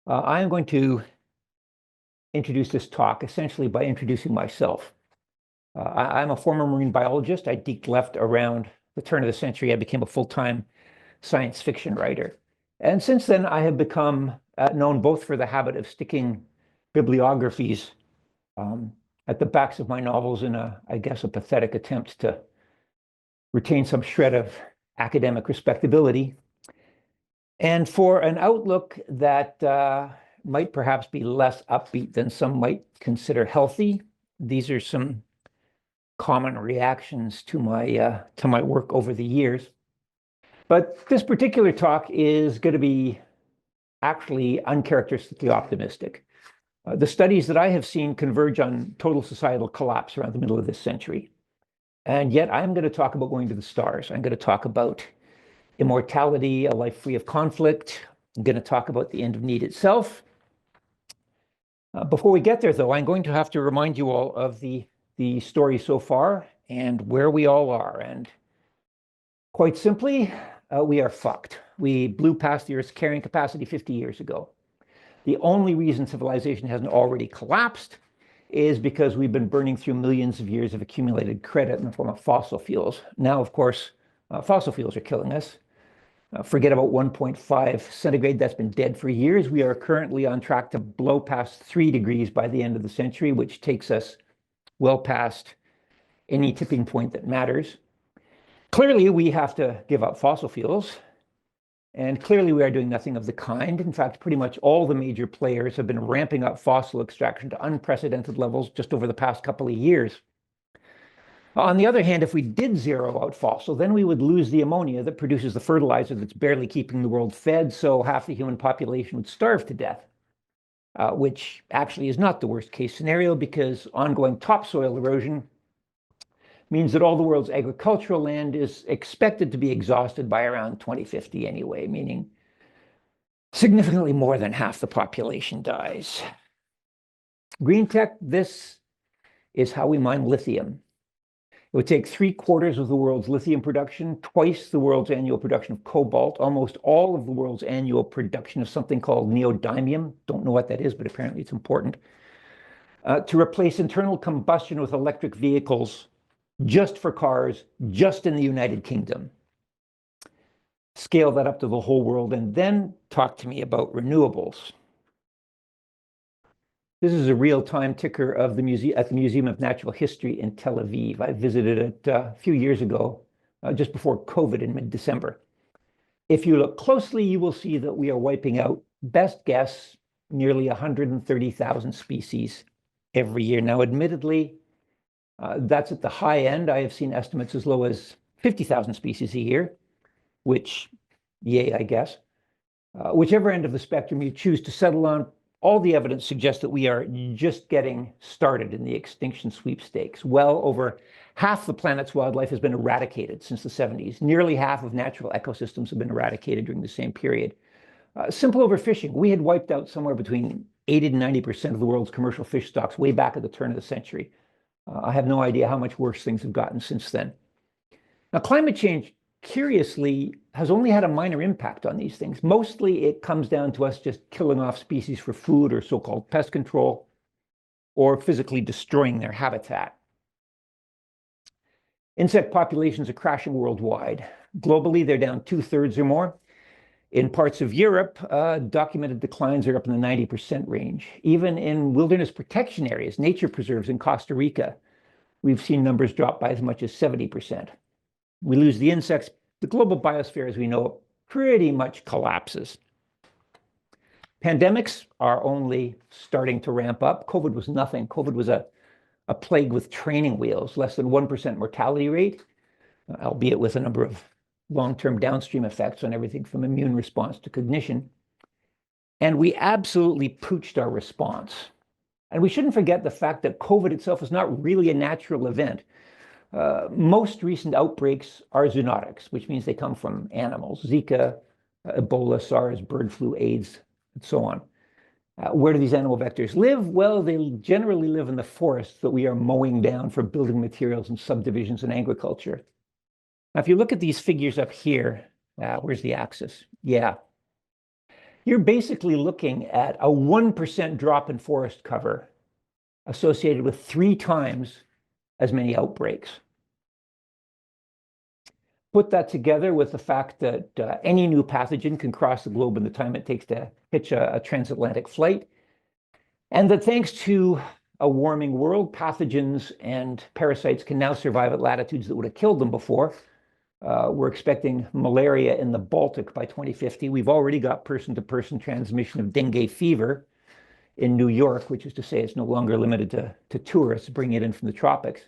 I am going to introduce this talk essentially by introducing myself. I'm a former marine biologist. I deked left around the turn of the century. I became a full-time science fiction writer. And since then, I have become known both for the habit of sticking bibliographies at the backs of my novels in I guess, a pathetic attempt to retain some shred of academic respectability, and for an outlook that might perhaps be less upbeat than some might consider healthy. These are some common reactions to my work over the years. But this particular talk is going to be actually uncharacteristically optimistic. The studies that I have seen converge on total societal collapse around the middle of this century. And yet I'm going to talk about going to the stars. I'm going to talk about immortality, a life free of conflict. I'm going to talk about the end of need itself. Before we get there, though, I'm going to have to remind you all of the story so far and where we all are. And quite simply, we are fucked. We blew past the Earth's carrying capacity 50 years ago. The only reason civilization hasn't already collapsed is because we've been burning through millions of years of accumulated credit in the form of fossil fuels. Now, of course, fossil fuels are killing us. Forget about 1.5 centigrade, that's been dead for years. We are currently on track to blow past 3 degrees by the end of the century, which takes us well past any tipping point that matters. Clearly, we have to give up fossil fuels, and clearly we are doing nothing of the kind. In fact, pretty much all the major players have been ramping up fossil extraction to unprecedented levels just over the past couple of years. On the other hand, if we did zero out fossil, then we would lose the ammonia that produces the fertilizer that's barely keeping the world fed, so half the human population would starve to death, which actually is not the worst case scenario, because ongoing topsoil erosion means that all the world's agricultural land is expected to be exhausted by around 2050 anyway, meaning significantly more than half the population dies. Green tech, this is how we mine lithium. It would take 3/4 of the world's lithium production, twice the world's annual production of cobalt, almost all of the world's annual production of something called neodymium. Don't know what that is, but apparently it's important. To replace internal combustion with electric vehicles just for cars, just in the United Kingdom. Scale that up to the whole world, and then talk to me about renewables. This is a real-time ticker of the museum at the Museum of Natural History in Tel Aviv. I visited it a few years ago, just before COVID in mid-December. If you look closely, you will see that we are wiping out, best guess, nearly 130,000 species every year. Now, admittedly, that's at the high end. I have seen estimates as low as 50,000 species a year, which, yay, I guess. Whichever end of the spectrum you choose to settle on, all the evidence suggests that we are just getting started in the extinction sweepstakes. Well over half the planet's wildlife has been eradicated since the 70s. Nearly half of natural ecosystems have been eradicated during the same period. Simple overfishing. We had wiped out somewhere between 80 to 90% of the world's commercial fish stocks way back at the turn of the century. I have no idea how much worse things have gotten since then. Now, climate change, curiously, has only had a minor impact on these things. Mostly it comes down to us just killing off species for food or so-called pest control, or physically destroying their habitat. Insect populations are crashing worldwide. Globally, they're down 2/3 or more. In parts of Europe, documented declines are up in the 90% range. Even in wilderness protection areas, nature preserves in Costa Rica, we've seen numbers drop by as much as 70%. We lose the insects, the global biosphere as we know it pretty much collapses. Pandemics are only starting to ramp up. COVID was nothing. COVID was a plague with training wheels, less than 1% mortality rate, albeit with a number of long-term downstream effects on everything from immune response to cognition. And we absolutely pooched our response. And we shouldn't forget the fact that COVID itself is not really a natural event. Most recent outbreaks are zoonotics, which means they come from animals: Zika, Ebola, SARS, bird flu, AIDS, and so on. Where do these animal vectors live? Well, they generally live in the forests that we are mowing down for building materials and subdivisions in agriculture. Now, if you look at these figures up here, where's the axis? Yeah. you're basically looking at a 1% drop in forest cover associated with 3 times as many outbreaks. Put that together with the fact that any new pathogen can cross the globe in the time it takes to hitch a transatlantic flight, and that thanks to a warming world, pathogens and parasites can now survive at latitudes that would have killed them before. We're expecting malaria in the Baltic by 2050. We've already got person-to-person transmission of dengue fever in New York, which is to say it's no longer limited to tourists bringing it in from the tropics.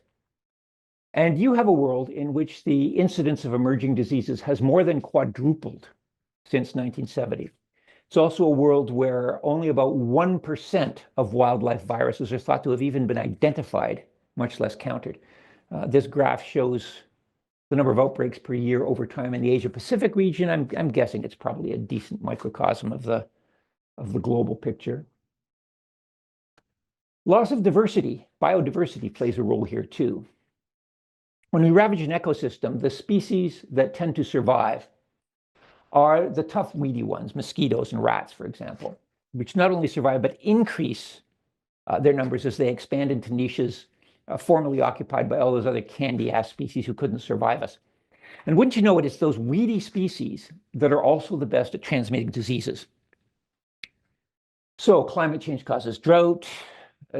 And you have a world in which the incidence of emerging diseases has more than quadrupled since 1970. It's also a world where only about 1% of wildlife viruses are thought to have even been identified, much less countered. This graph shows the number of outbreaks per year over time in the Asia-Pacific region. I'm guessing it's probably a decent microcosm of the global picture. Loss of diversity, biodiversity plays a role here too. When we ravage an ecosystem, the species that tend to survive are the tough, weedy ones, mosquitoes and rats, for example, which not only survive, but increase their numbers as they expand into niches formerly occupied by all those other candy-ass species who couldn't survive us. And wouldn't you know it, it's those weedy species that are also the best at transmitting diseases. So climate change causes drought.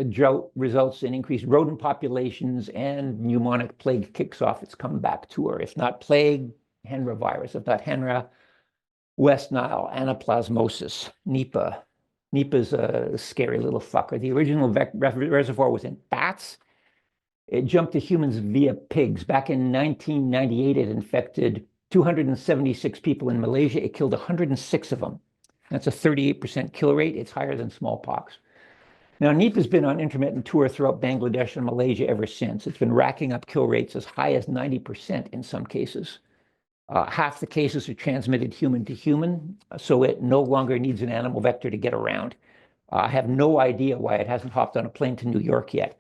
Drought results in increased rodent populations, and pneumonic plague kicks off its comeback tour. If not plague, Hendra virus. If not Hendra, West Nile, anaplasmosis, Nipah. Nipah's a scary little fucker. The original reservoir was in bats. It jumped to humans via pigs. Back in 1998, it infected 276 people in Malaysia. It killed 106 of them. That's a 38% kill rate. It's higher than smallpox. Now, Nipah's been on intermittent tour throughout Bangladesh and Malaysia ever since. It's been racking up kill rates as high as 90% in some cases. Half the cases are transmitted human to human, so it no longer needs an animal vector to get around. I have no idea why it hasn't hopped on a plane to New York yet.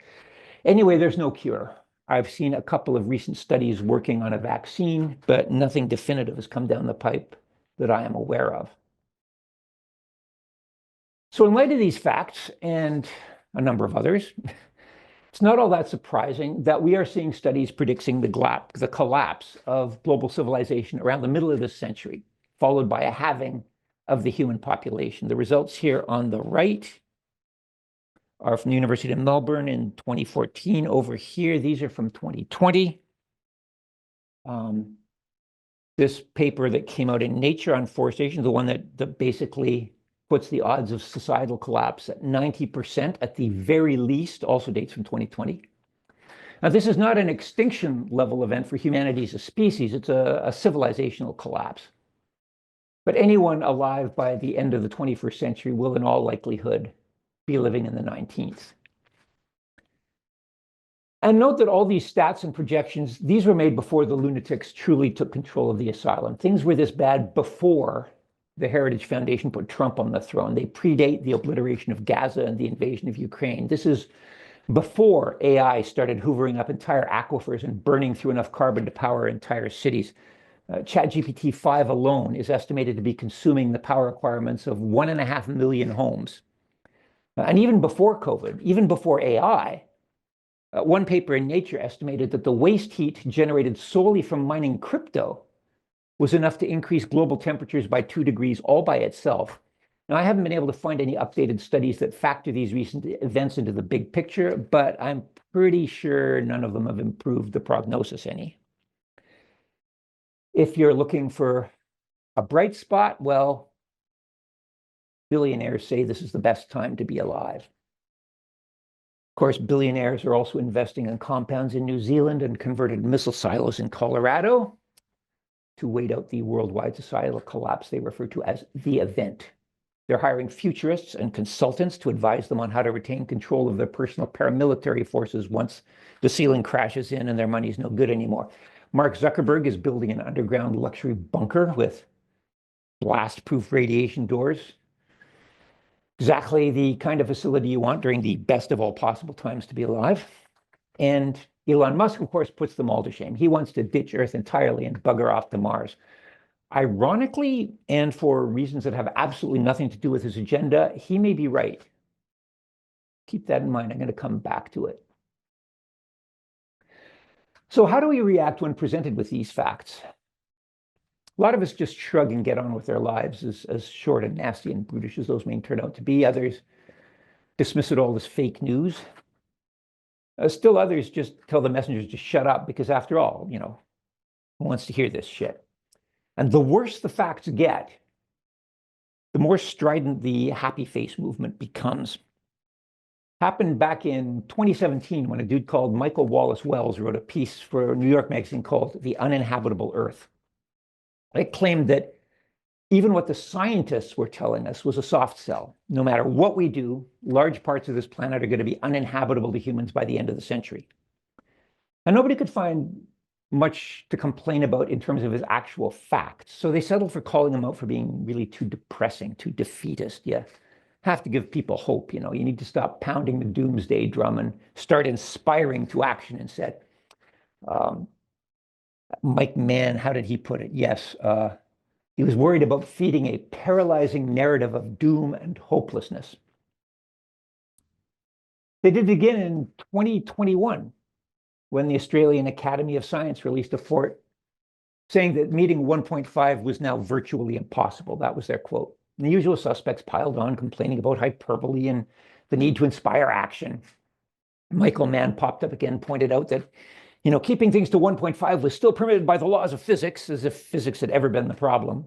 Anyway, there's no cure. I've seen a couple of recent studies working on a vaccine, but nothing definitive has come down the pipe that I am aware of. So in light of these facts and a number of others, it's not all that surprising that we are seeing studies predicting the collapse of global civilization around the middle of this century, followed by a halving of the human population. The results here on the right are from the University of Melbourne in 2014. Over here, these are from 2020. This paper that came out in Nature on forestation, the one that basically puts the odds of societal collapse at 90% at the very least, also dates from 2020. Now, this is not an extinction level event for humanity as a species. It's a civilizational collapse. But anyone alive by the end of the 21st century will, in all likelihood, be living in the 19th. And note that all these stats and projections, these were made before the lunatics truly took control of the asylum. Things were this bad before the Heritage Foundation put Trump on the throne. They predate the obliteration of Gaza and the invasion of Ukraine. This is before AI started hoovering up entire aquifers and burning through enough carbon to power entire cities. ChatGPT 5 alone is estimated to be consuming the power requirements of 1.5 million homes. And even before COVID, even before AI, one paper in Nature estimated that the waste heat generated solely from mining crypto was enough to increase global temperatures by 2 degrees all by itself. Now, I haven't been able to find any updated studies that factor these recent events into the big picture, but I'm pretty sure none of them have improved the prognosis any. If you're looking for a bright spot, well, billionaires say this is the best time to be alive. Of course, billionaires are also investing in compounds in New Zealand and converted missile silos in Colorado to wait out the worldwide societal collapse they refer to as the event. They're hiring futurists and consultants to advise them on how to retain control of their personal paramilitary forces once the ceiling crashes in and their money's no good anymore. Mark Zuckerberg is building an underground luxury bunker with blast-proof radiation doors. Exactly the kind of facility you want during the best of all possible times to be alive. And Elon Musk, of course, puts them all to shame. He wants to ditch Earth entirely and bugger off to Mars. Ironically, and for reasons that have absolutely nothing to do with his agenda, he may be right. Keep that in mind. I'm going to come back to it. So how do we react when presented with these facts? A lot of us just shrug and get on with their lives, as short and nasty and brutish as those may turn out to be. Others dismiss it all as fake news. Still others just tell the messengers to shut up because after all, who wants to hear this shit? And the worse the facts get, the more strident the happy face movement becomes. Happened back in 2017 when a dude called Michael Wallace Wells wrote a piece for New York Magazine called The Uninhabitable Earth. It claimed that even what the scientists were telling us was a soft sell. No matter what we do, large parts of this planet are going to be uninhabitable to humans by the end of the century. And nobody could find much to complain about in terms of his actual facts. So they settled for calling him out for being really too depressing, too defeatist. You have to give people hope. You need to stop pounding the doomsday drum and start inspiring to action instead. Mike Mann, how did he put it? Yes, he was worried about feeding a paralyzing narrative of doom and hopelessness. They did it again in 2021 when the Australian Academy of Science released a report saying that meeting 1.5 was now virtually impossible. That was their quote. And the usual suspects piled on, complaining about hyperbole and the need to inspire action. Michael Mann popped up again, pointed out that keeping things to 1.5 was still permitted by the laws of physics, as if physics had ever been the problem.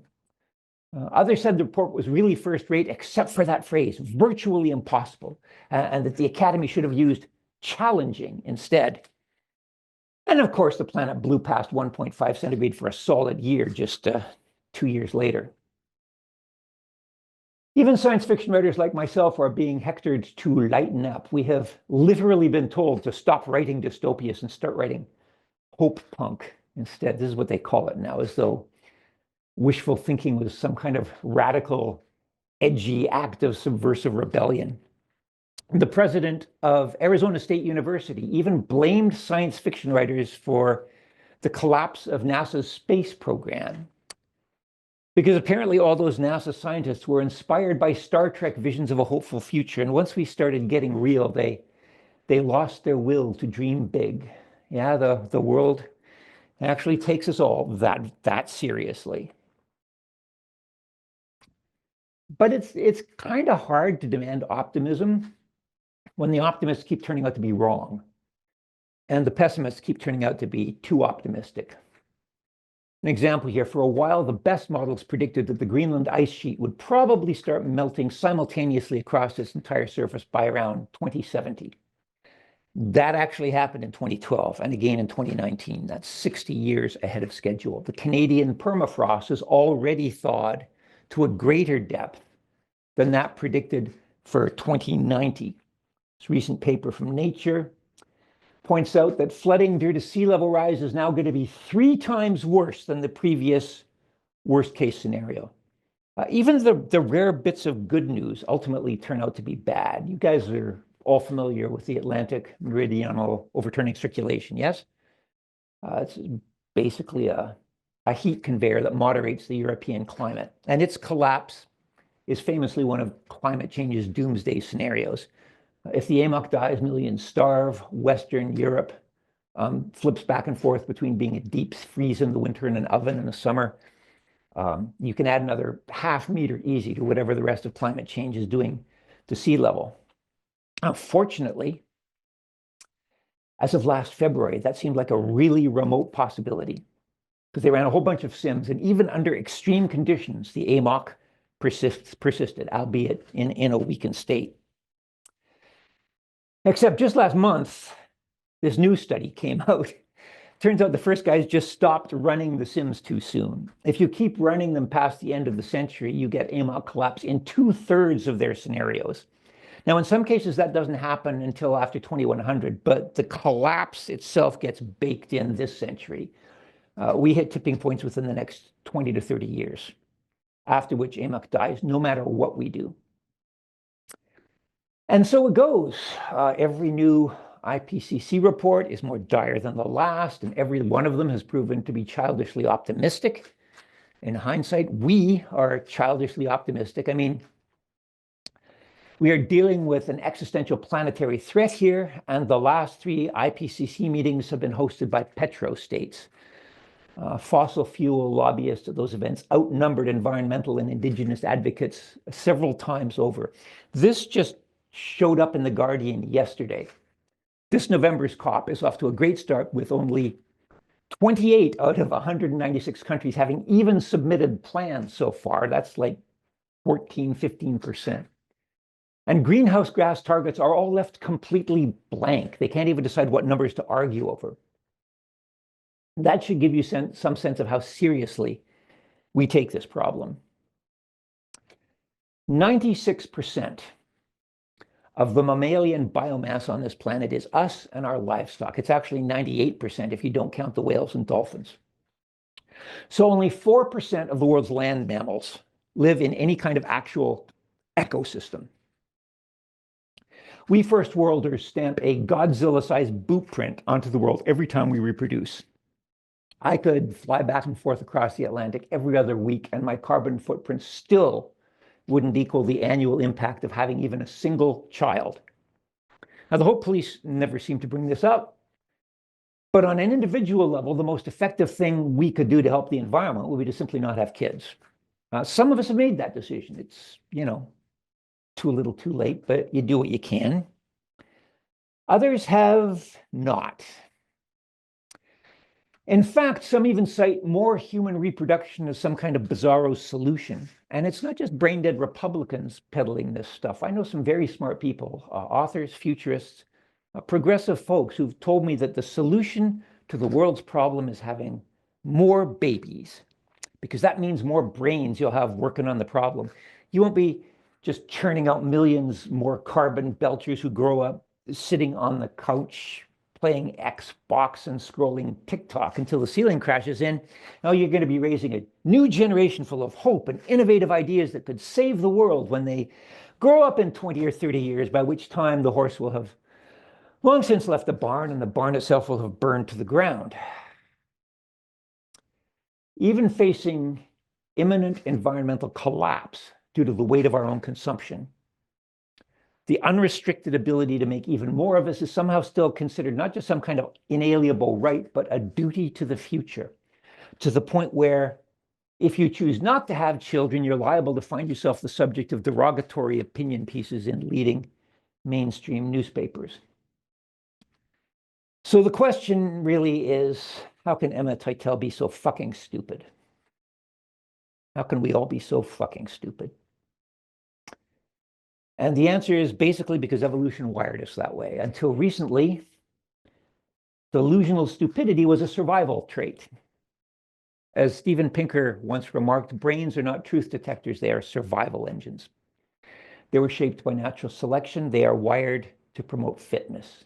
Others said the report was really first-rate, except for that phrase, virtually impossible, and that the Academy should have used challenging instead. And of course, the planet blew past 1.5 centigrade for a solid year just 2 years later. Even science fiction writers like myself are being hectored to lighten up. We have literally been told to stop writing dystopias and start writing hope punk instead. This is what they call it now, as though wishful thinking was some kind of radical, edgy act of subversive rebellion. The president of Arizona State University even blamed science fiction writers for the collapse of NASA's space program, because apparently all those NASA scientists were inspired by Star Trek visions of a hopeful future. And once we started getting real, they lost their will to dream big. Yeah, the world actually takes us all that seriously. But it's kind of hard to demand optimism when the optimists keep turning out to be wrong and the pessimists keep turning out to be too optimistic. An example here, for a while, the best models predicted that the Greenland ice sheet would probably start melting simultaneously across its entire surface by around 2070. That actually happened in 2012 and again in 2019. That's 60 years ahead of schedule. The Canadian permafrost is already thawed to a greater depth than that predicted for 2090. This recent paper from Nature points out that flooding due to sea level rise is now going to be 3 times worse than the previous worst case scenario. Even the rare bits of good news ultimately turn out to be bad. You guys are all familiar with the Atlantic meridional overturning circulation, yes? It's basically a heat conveyor that moderates the European climate. And its collapse is famously one of climate change's doomsday scenarios. If the AMOC dies, millions starve. Western Europe flips back and forth between being a deep freeze in the winter and an oven in the summer. You can add another ½ meter easy to whatever the rest of climate change is doing to sea level. Fortunately, as of last February, that seemed like a really remote possibility because they ran a whole bunch of sims, and even under extreme conditions, the AMOC persisted, albeit in a weakened state. Except just last month, this new study came out. Turns out the first guys just stopped running the sims too soon. If you keep running them past the end of the century, you get AMOC collapse in 2/3 of their scenarios. Now, in some cases, that doesn't happen until after 2100, but the collapse itself gets baked in this century. We hit tipping points within the next 20 to 30 years, after which AMOC dies, no matter what we do. And so it goes. Every new IPCC report is more dire than the last, and every one of them has proven to be childishly optimistic. in hindsight, we are childishly optimistic. I mean, we are dealing with an existential planetary threat here, and the last 3 IPCC meetings have been hosted by petrostates. Fossil fuel lobbyists at those events outnumbered environmental and indigenous advocates several times over. This just showed up in The Guardian yesterday. This November's COP is off to a great start with only 28 out of 196 countries having even submitted plans so far. That's like 14, 15%. And greenhouse gas targets are all left completely blank. They can't even decide what numbers to argue over. That should give you some sense of how seriously we take this problem. 96% of the mammalian biomass on this planet is us and our livestock. It's actually 98% if you don't count the whales and dolphins. So only 4% of the world's land mammals live in any kind of actual ecosystem. We first worlders stamp a Godzilla-sized boot print onto the world every time we reproduce. I could fly back and forth across the Atlantic every other week, and my carbon footprint still wouldn't equal the annual impact of having even a single child. Now, the Hope Police never seem to bring this up, but on an individual level, the most effective thing we could do to help the environment would be to simply not have kids. Some of us have made that decision. It's, too little, too late, but you do what you can. Others have not. In fact, some even cite more human reproduction as some kind of bizarro solution. And it's not just brain-dead Republicans peddling this stuff. I know some very smart people, authors, futurists, progressive folks who've told me that the solution to the world's problem is having more babies, because that means more brains you'll have working on the problem. You won't be just churning out millions more carbon belchers who grow up sitting on the couch playing Xbox and scrolling TikTok until the ceiling crashes in. Now you're going to be raising a new generation full of hope and innovative ideas that could save the world when they grow up in 20 or 30 years, by which time the horse will have long since left the barn and the barn itself will have burned to the ground. Even facing imminent environmental collapse due to the weight of our own consumption, the unrestricted ability to make even more of us is somehow still considered not just some kind of inalienable right, but a duty to the future, to the point where if you choose not to have children, you're liable to find yourself the subject of derogatory opinion pieces in leading mainstream newspapers. So the question really is, how can Emma Teitel be so fucking stupid? How can we all be so fucking stupid? And the answer is basically because evolution wired us that way. Until recently, delusional stupidity was a survival trait. As Steven Pinker once remarked, brains are not truth detectors, they are survival engines. They were shaped by natural selection. They are wired to promote fitness.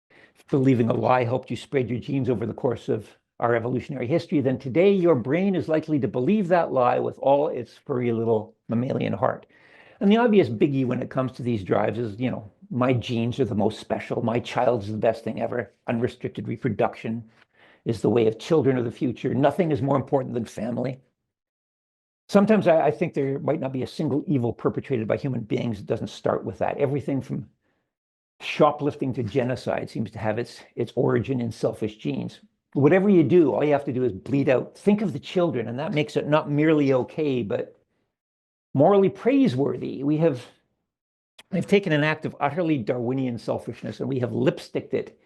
If believing a lie helped you spread your genes over the course of our evolutionary history, then today your brain is likely to believe that lie with all its furry little mammalian heart. And the obvious biggie when it comes to these drives is, my genes are the most special. My child is the best thing ever. Unrestricted reproduction is the way of children of the future. Nothing is more important than family. Sometimes I think there might not be a single evil perpetrated by human beings that doesn't start with that. Everything from shoplifting to genocide seems to have its origin in selfish genes. Whatever you do, all you have to do is bleed out. Think of the children, and that makes it not merely okay, but morally praiseworthy. We've taken an act of utterly Darwinian selfishness and we have lipsticked it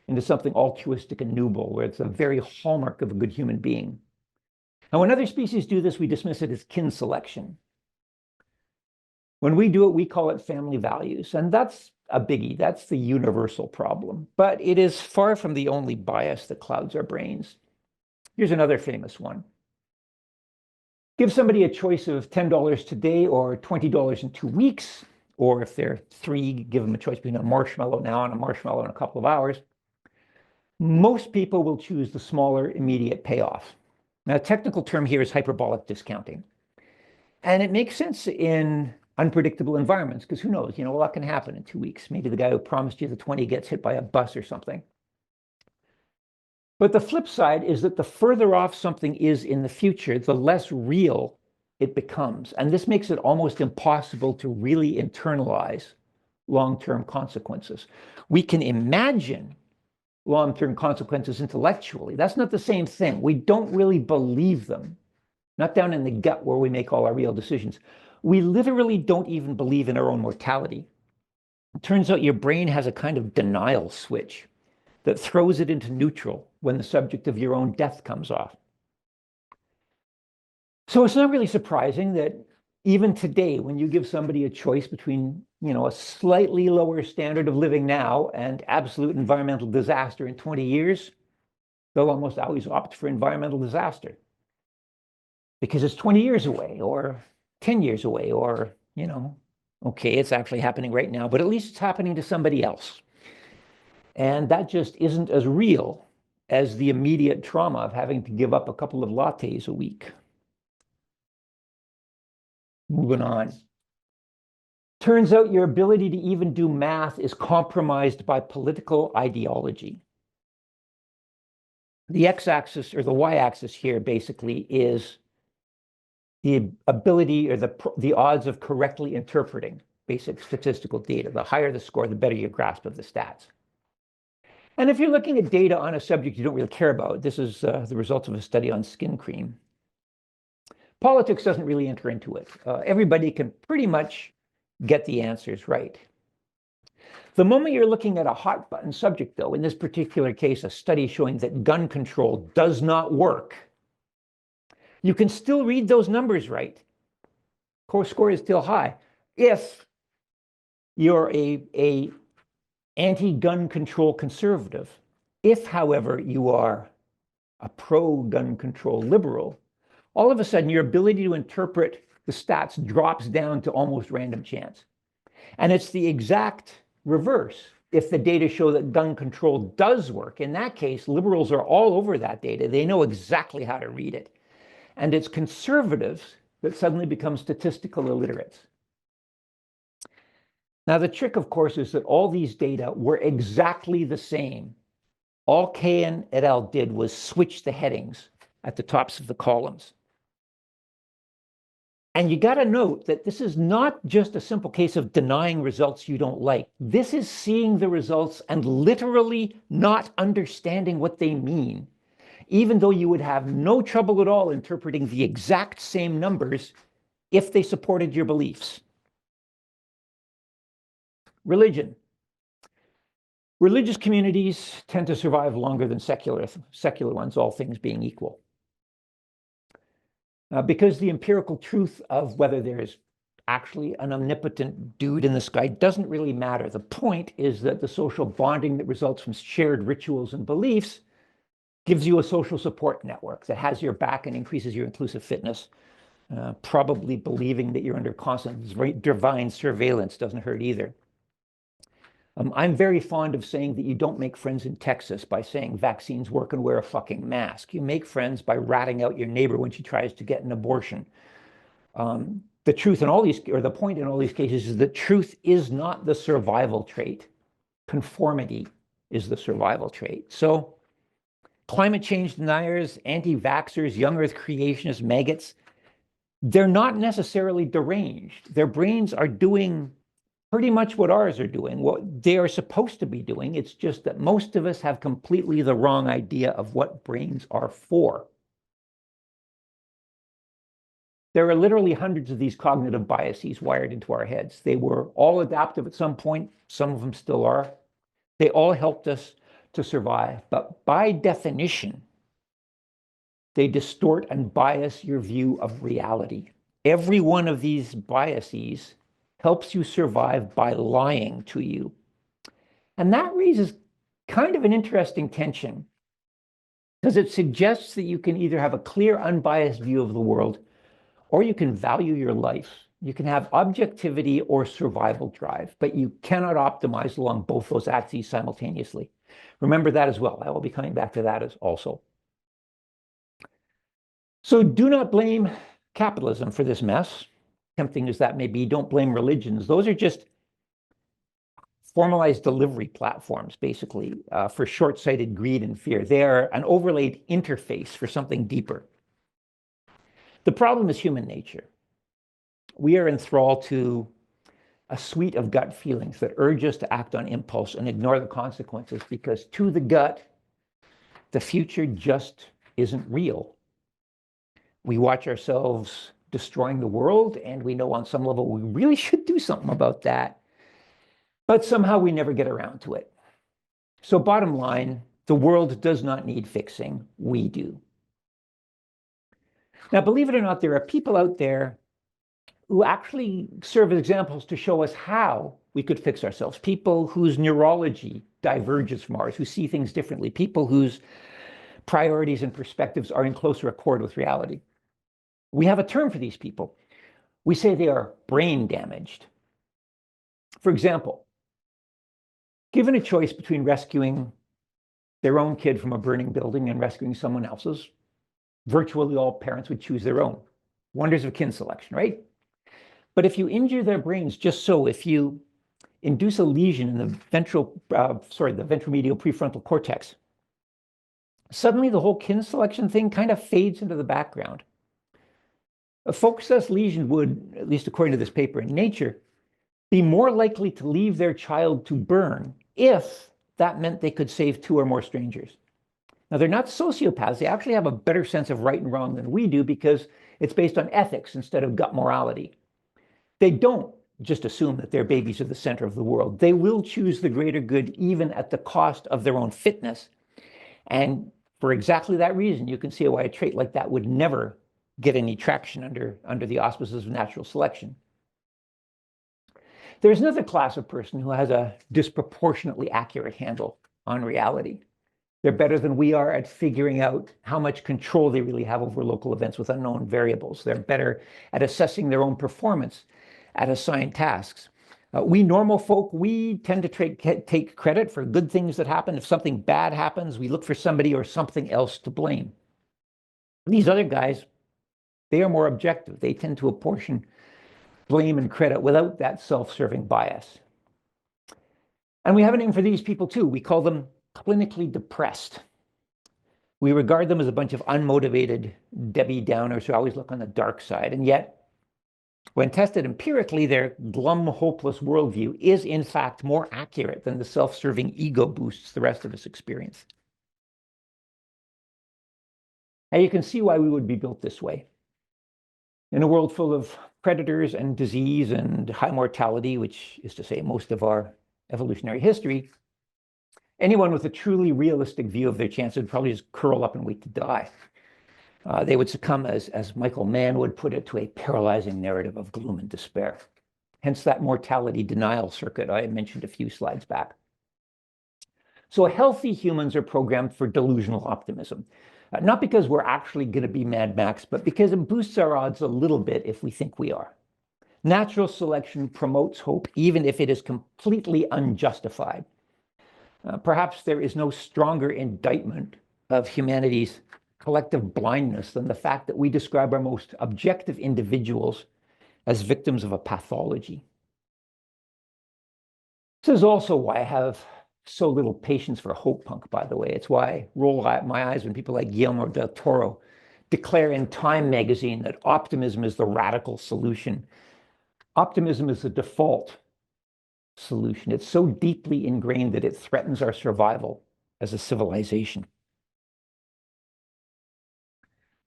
into something altruistic and noble, where it's a very hallmark of a good human being. Now, when other species do this, we dismiss it as kin selection. When we do it, we call it family values, and that's a biggie. That's the universal problem, but it is far from the only bias that clouds our brains. Here's another famous one. Give somebody a choice of $10 today or $20 in 2 weeks, or if they're 3, give them a choice between a marshmallow now and a marshmallow in a couple of hours. Most people will choose the smaller immediate payoff. Now, a technical term here is hyperbolic discounting. And it makes sense in unpredictable environments, because who knows, a lot can happen in 2 weeks. Maybe the guy who promised you the 20 gets hit by a bus or something. But the flip side is that the further off something is in the future, the less real it becomes. And this makes it almost impossible to really internalize long-term consequences. We can imagine long-term consequences intellectually. That's not the same thing. We don't really believe them, not down in the gut where we make all our real decisions. We literally don't even believe in our own mortality. It turns out your brain has a kind of denial switch that throws it into neutral when the subject of your own death comes off. So it's not really surprising that even today, when you give somebody a choice between, a slightly lower standard of living now and absolute environmental disaster in 20 years, they'll almost always opt for environmental disaster because it's 20 years away or 10 years away or, okay, it's actually happening right now, but at least it's happening to somebody else. And that just isn't as real as the immediate trauma of having to give up a couple of lattes a week. Moving on. Turns out your ability to even do math is compromised by political ideology. The x-axis or the y-axis here basically is the ability or the odds of correctly interpreting basic statistical data. The higher the score, the better your grasp of the stats. And if you're looking at data on a subject you don't really care about, this is the results of a study on skin cream. Politics doesn't really enter into it. Everybody can pretty much get the answers right. The moment you're looking at a hot button subject, though, in this particular case, a study showing that gun control does not work, you can still read those numbers right. Core score is still high. If you're a anti-gun control conservative, if, however, you are a pro-gun control liberal, all of a sudden your ability to interpret the stats drops down to almost random chance. And it's the exact reverse. If the data show that gun control does work, in that case, liberals are all over that data. They know exactly how to read it. And it's conservatives that suddenly become statistical illiterates. Now, the trick, of course, is that all these data were exactly the same. All Kahan et al. Did was switch the headings at the tops of the columns. And you got to note that this is not just a simple case of denying results you don't like. This is seeing the results and literally not understanding what they mean, even though you would have no trouble at all interpreting the exact same numbers if they supported your beliefs. Religion. Religious communities tend to survive longer than secular ones, all things being equal. Because the empirical truth of whether there is actually an omnipotent dude in the sky doesn't really matter. The point is that the social bonding that results from shared rituals and beliefs gives you a social support network that has your back and increases your inclusive fitness. Probably believing that you're under constant divine surveillance doesn't hurt either. I'm very fond of saying that you don't make friends in Texas by saying vaccines work and wear a fucking mask. You make friends by ratting out your neighbor when she tries to get an abortion. The truth in all these, or the point in all these cases, is that truth is not the survival trait. Conformity is the survival trait. So climate change deniers, anti-vaxxers, young earth creationists, maggots, they're not necessarily deranged. Their brains are doing pretty much what ours are doing, what they are supposed to be doing. It's just that most of us have completely the wrong idea of what brains are for. There are literally hundreds of these cognitive biases wired into our heads. They were all adaptive at some point. Some of them still are. They all helped us to survive. But by definition, they distort and bias your view of reality. Every one of these biases helps you survive by lying to you. And that raises kind of an interesting tension, because it suggests that you can either have a clear, unbiased view of the world, or you can value your life. You can have objectivity or survival drive, but you cannot optimize along both those axes simultaneously. Remember that as well. I will be coming back to that as also. So do not blame capitalism for this mess. Tempting as that may be, don't blame religions. Those are just formalized delivery platforms, basically, for short-sighted greed and fear. They are an overlaid interface for something deeper. The problem is human nature. We are enthralled to a suite of gut feelings that urge us to act on impulse and ignore the consequences, because to the gut, the future just isn't real. We watch ourselves destroying the world, and we know on some level we really should do something about that, but somehow we never get around to it. So bottom line, the world does not need fixing, we do. Now, believe it or not, there are people out there who actually serve as examples to show us how we could fix ourselves. People whose neurology diverges from ours, who see things differently, people whose priorities and perspectives are in closer accord with reality. We have a term for these people. We say they are brain damaged. For example, given a choice between rescuing their own kid from a burning building and rescuing someone else's, virtually all parents would choose their own. Wonders of kin selection, right? But if you injure their brains just so, if you induce a lesion in the ventromedial prefrontal cortex, suddenly the whole kin selection thing kind of fades into the background. A focused lesion would, at least according to this paper in Nature, be more likely to leave their child to burn if that meant they could save 2 or more strangers. Now, they're not sociopaths. They actually have a better sense of right and wrong than we do, because it's based on ethics instead of gut morality. They don't just assume that their babies are the center of the world. They will choose the greater good even at the cost of their own fitness. And for exactly that reason, you can see why a trait like that would never get any traction under the auspices of natural selection. There's another class of person who has a disproportionately accurate handle on reality. They're better than we are at figuring out how much control they really have over local events with unknown variables. They're better at assessing their own performance at assigned tasks. We normal folk, we tend to take credit for good things that happen. If something bad happens, we look for somebody or something else to blame. These other guys, they are more objective. They tend to apportion blame and credit without that self-serving bias. And we have a name for these people too. We call them clinically depressed. We regard them as a bunch of unmotivated Debbie Downers who always look on the dark side. And yet, when tested empirically, their glum, hopeless worldview is in fact more accurate than the self-serving ego boosts the rest of us experience. And you can see why we would be built this way. In a world full of predators and disease and high mortality, which is to say most of our evolutionary history, anyone with a truly realistic view of their chances would probably just curl up and wait to die. They would succumb, as Michael Mann would put it, to a paralyzing narrative of gloom and despair. Hence that mortality denial circuit I mentioned a few slides back. So healthy humans are programmed for delusional optimism. Not because we're actually going to be Mad Max, but because it boosts our odds a little bit if we think we are. Natural selection promotes hope, even if it is completely unjustified. Perhaps there is no stronger indictment of humanity's collective blindness than the fact that we describe our most objective individuals as victims of a pathology. This is also why I have so little patience for hope punk, by the way. It's why I roll my eyes when people like Guillermo del Toro declare in Time magazine that optimism is the radical solution. Optimism is the default solution. It's so deeply ingrained that it threatens our survival as a civilization.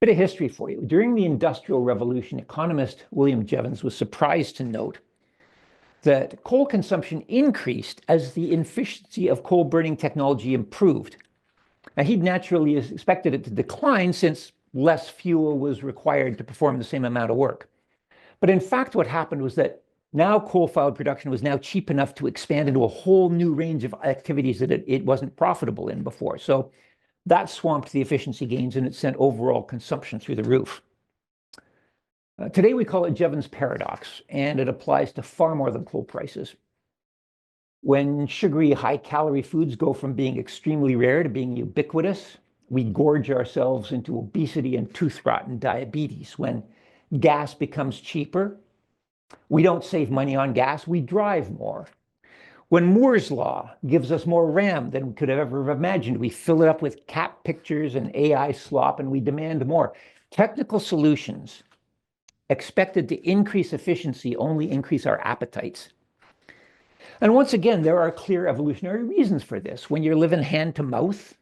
Bit of history for you. During the Industrial Revolution, economist William Jevons was surprised to note that coal consumption increased as the efficiency of coal burning technology improved. Now, he'd naturally expected it to decline since less fuel was required to perform the same amount of work. But in fact, what happened was that now coal-fired production was now cheap enough to expand into a whole new range of activities that it wasn't profitable in before. So that swamped the efficiency gains and it sent overall consumption through the roof. Today we call it Jevons paradox, and it applies to far more than coal prices. When sugary, high-calorie foods go from being extremely rare to being ubiquitous, we gorge ourselves into obesity and tooth rot and diabetes. When gas becomes cheaper, we don't save money on gas, we drive more. When Moore's law gives us more RAM than we could have ever imagined, we fill it up with cat pictures and AI slop, and we demand more. Technical solutions expected to increase efficiency only increase our appetites. And once again, there are clear evolutionary reasons for this. When you're living hand to mouth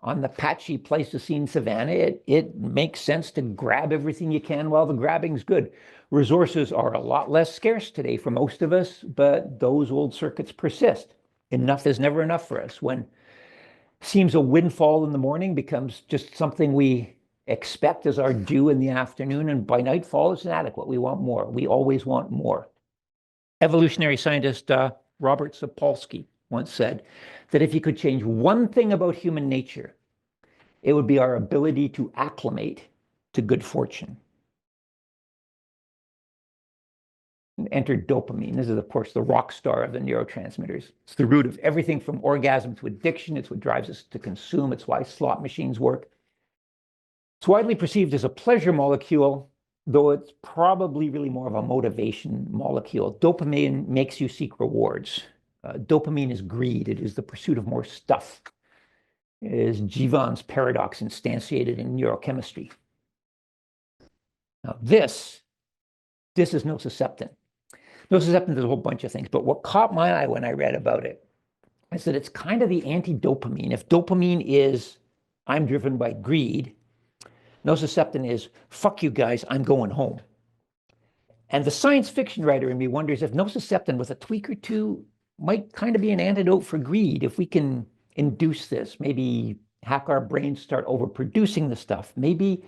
on the patchy Pleistocene savanna, it makes sense to grab everything you can while the grabbing's good. Resources are a lot less scarce today for most of us, but those old circuits persist. Enough is never enough for us. When seems a windfall in the morning becomes just something we expect as our due in the afternoon, and by nightfall it's inadequate. We want more. We always want more. Evolutionary scientist Robert Sapolsky once said that if you could change one thing about human nature, it would be our ability to acclimate to good fortune. Enter dopamine. This is, of course, the rock star of the neurotransmitters. It's the root of everything from orgasm to addiction. It's what drives us to consume. It's why slot machines work. It's widely perceived as a pleasure molecule, though it's probably really more of a motivation molecule. Dopamine makes you seek rewards. Dopamine is greed. It is the pursuit of more stuff. It is Jivan's paradox instantiated in neurochemistry. Now, this is nociceptin. Nociceptin does a whole bunch of things, but what caught my eye when I read about it is that it's kind of the anti-dopamine. If dopamine is, I'm driven by greed, nociceptin is, fuck you guys, I'm going home. And the science fiction writer in me wonders if nociceptin with a tweak or two might kind of be an antidote for greed. If we can induce this, maybe hack our brains, start overproducing the stuff, maybe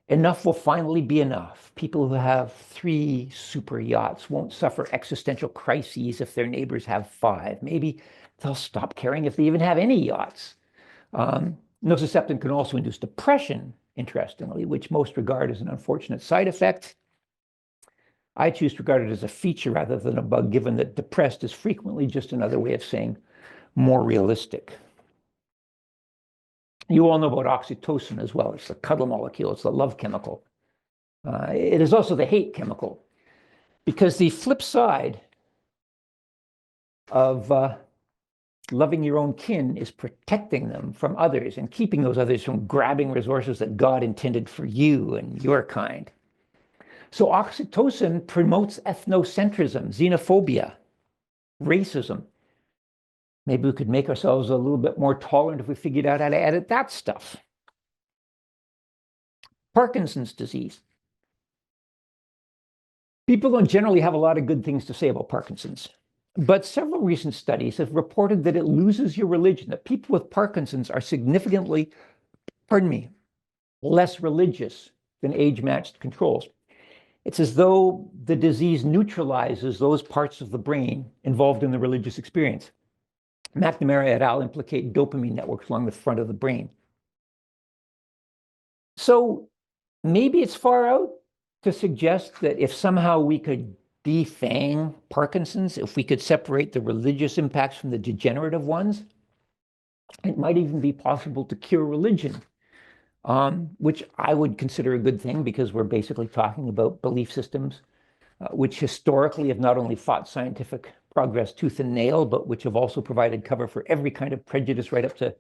enough will finally be enough. People who have 3 super yachts won't suffer existential crises if their neighbors have 5. Maybe they'll stop caring if they even have any yachts. Nociceptin can also induce depression, interestingly, which most regard as an unfortunate side effect. I choose to regard it as a feature rather than a bug, given that depressed is frequently just another way of saying more realistic. You all know about oxytocin as well. It's the cuddle molecule. It's the love chemical. It is also the hate chemical, because the flip side of loving your own kin is protecting them from others and keeping those others from grabbing resources that God intended for you and your kind. So oxytocin promotes ethnocentrism, xenophobia, racism. Maybe we could make ourselves a little bit more tolerant if we figured out how to edit that stuff. Parkinson's disease. People don't generally have a lot of good things to say about Parkinson's, but several recent studies have reported that it loses your religion, that people with Parkinson's are significantly, less religious than age-matched controls. It's as though the disease neutralizes those parts of the brain involved in the religious experience. McNamara et al. Implicate dopamine networks along the front of the brain. So maybe it's far out to suggest that if somehow we could defang Parkinson's, if we could separate the religious impacts from the degenerative ones, it might even be possible to cure religion, which I would consider a good thing, because we're basically talking about belief systems which historically have not only fought scientific progress tooth and nail, but which have also provided cover for every kind of prejudice right up to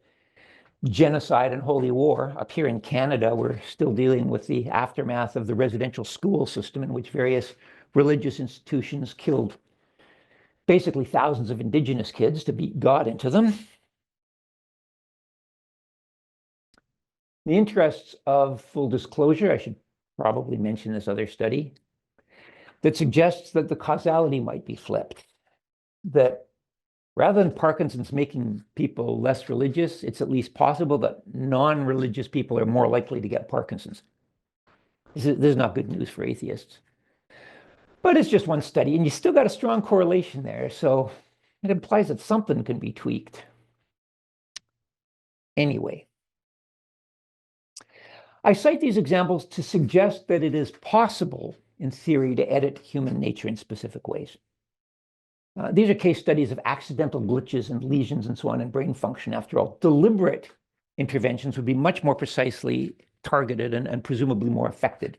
genocide and holy war. Up here in Canada, we're still dealing with the aftermath of the residential school system, in which various religious institutions killed basically thousands of Indigenous kids to beat God into them. In the interests of full disclosure, I should probably mention this other study that suggests that the causality might be flipped, that rather than Parkinson's making people less religious, it's at least possible that non-religious people are more likely to get Parkinson's. This is not good news for atheists. But it's just one study, and you still got a strong correlation there, so it implies that something can be tweaked. Anyway, I cite these examples to suggest that it is possible, in theory, to edit human nature in specific ways. These are case studies of accidental glitches and lesions and so on in brain function. After all, deliberate interventions would be much more precisely targeted and presumably more effective.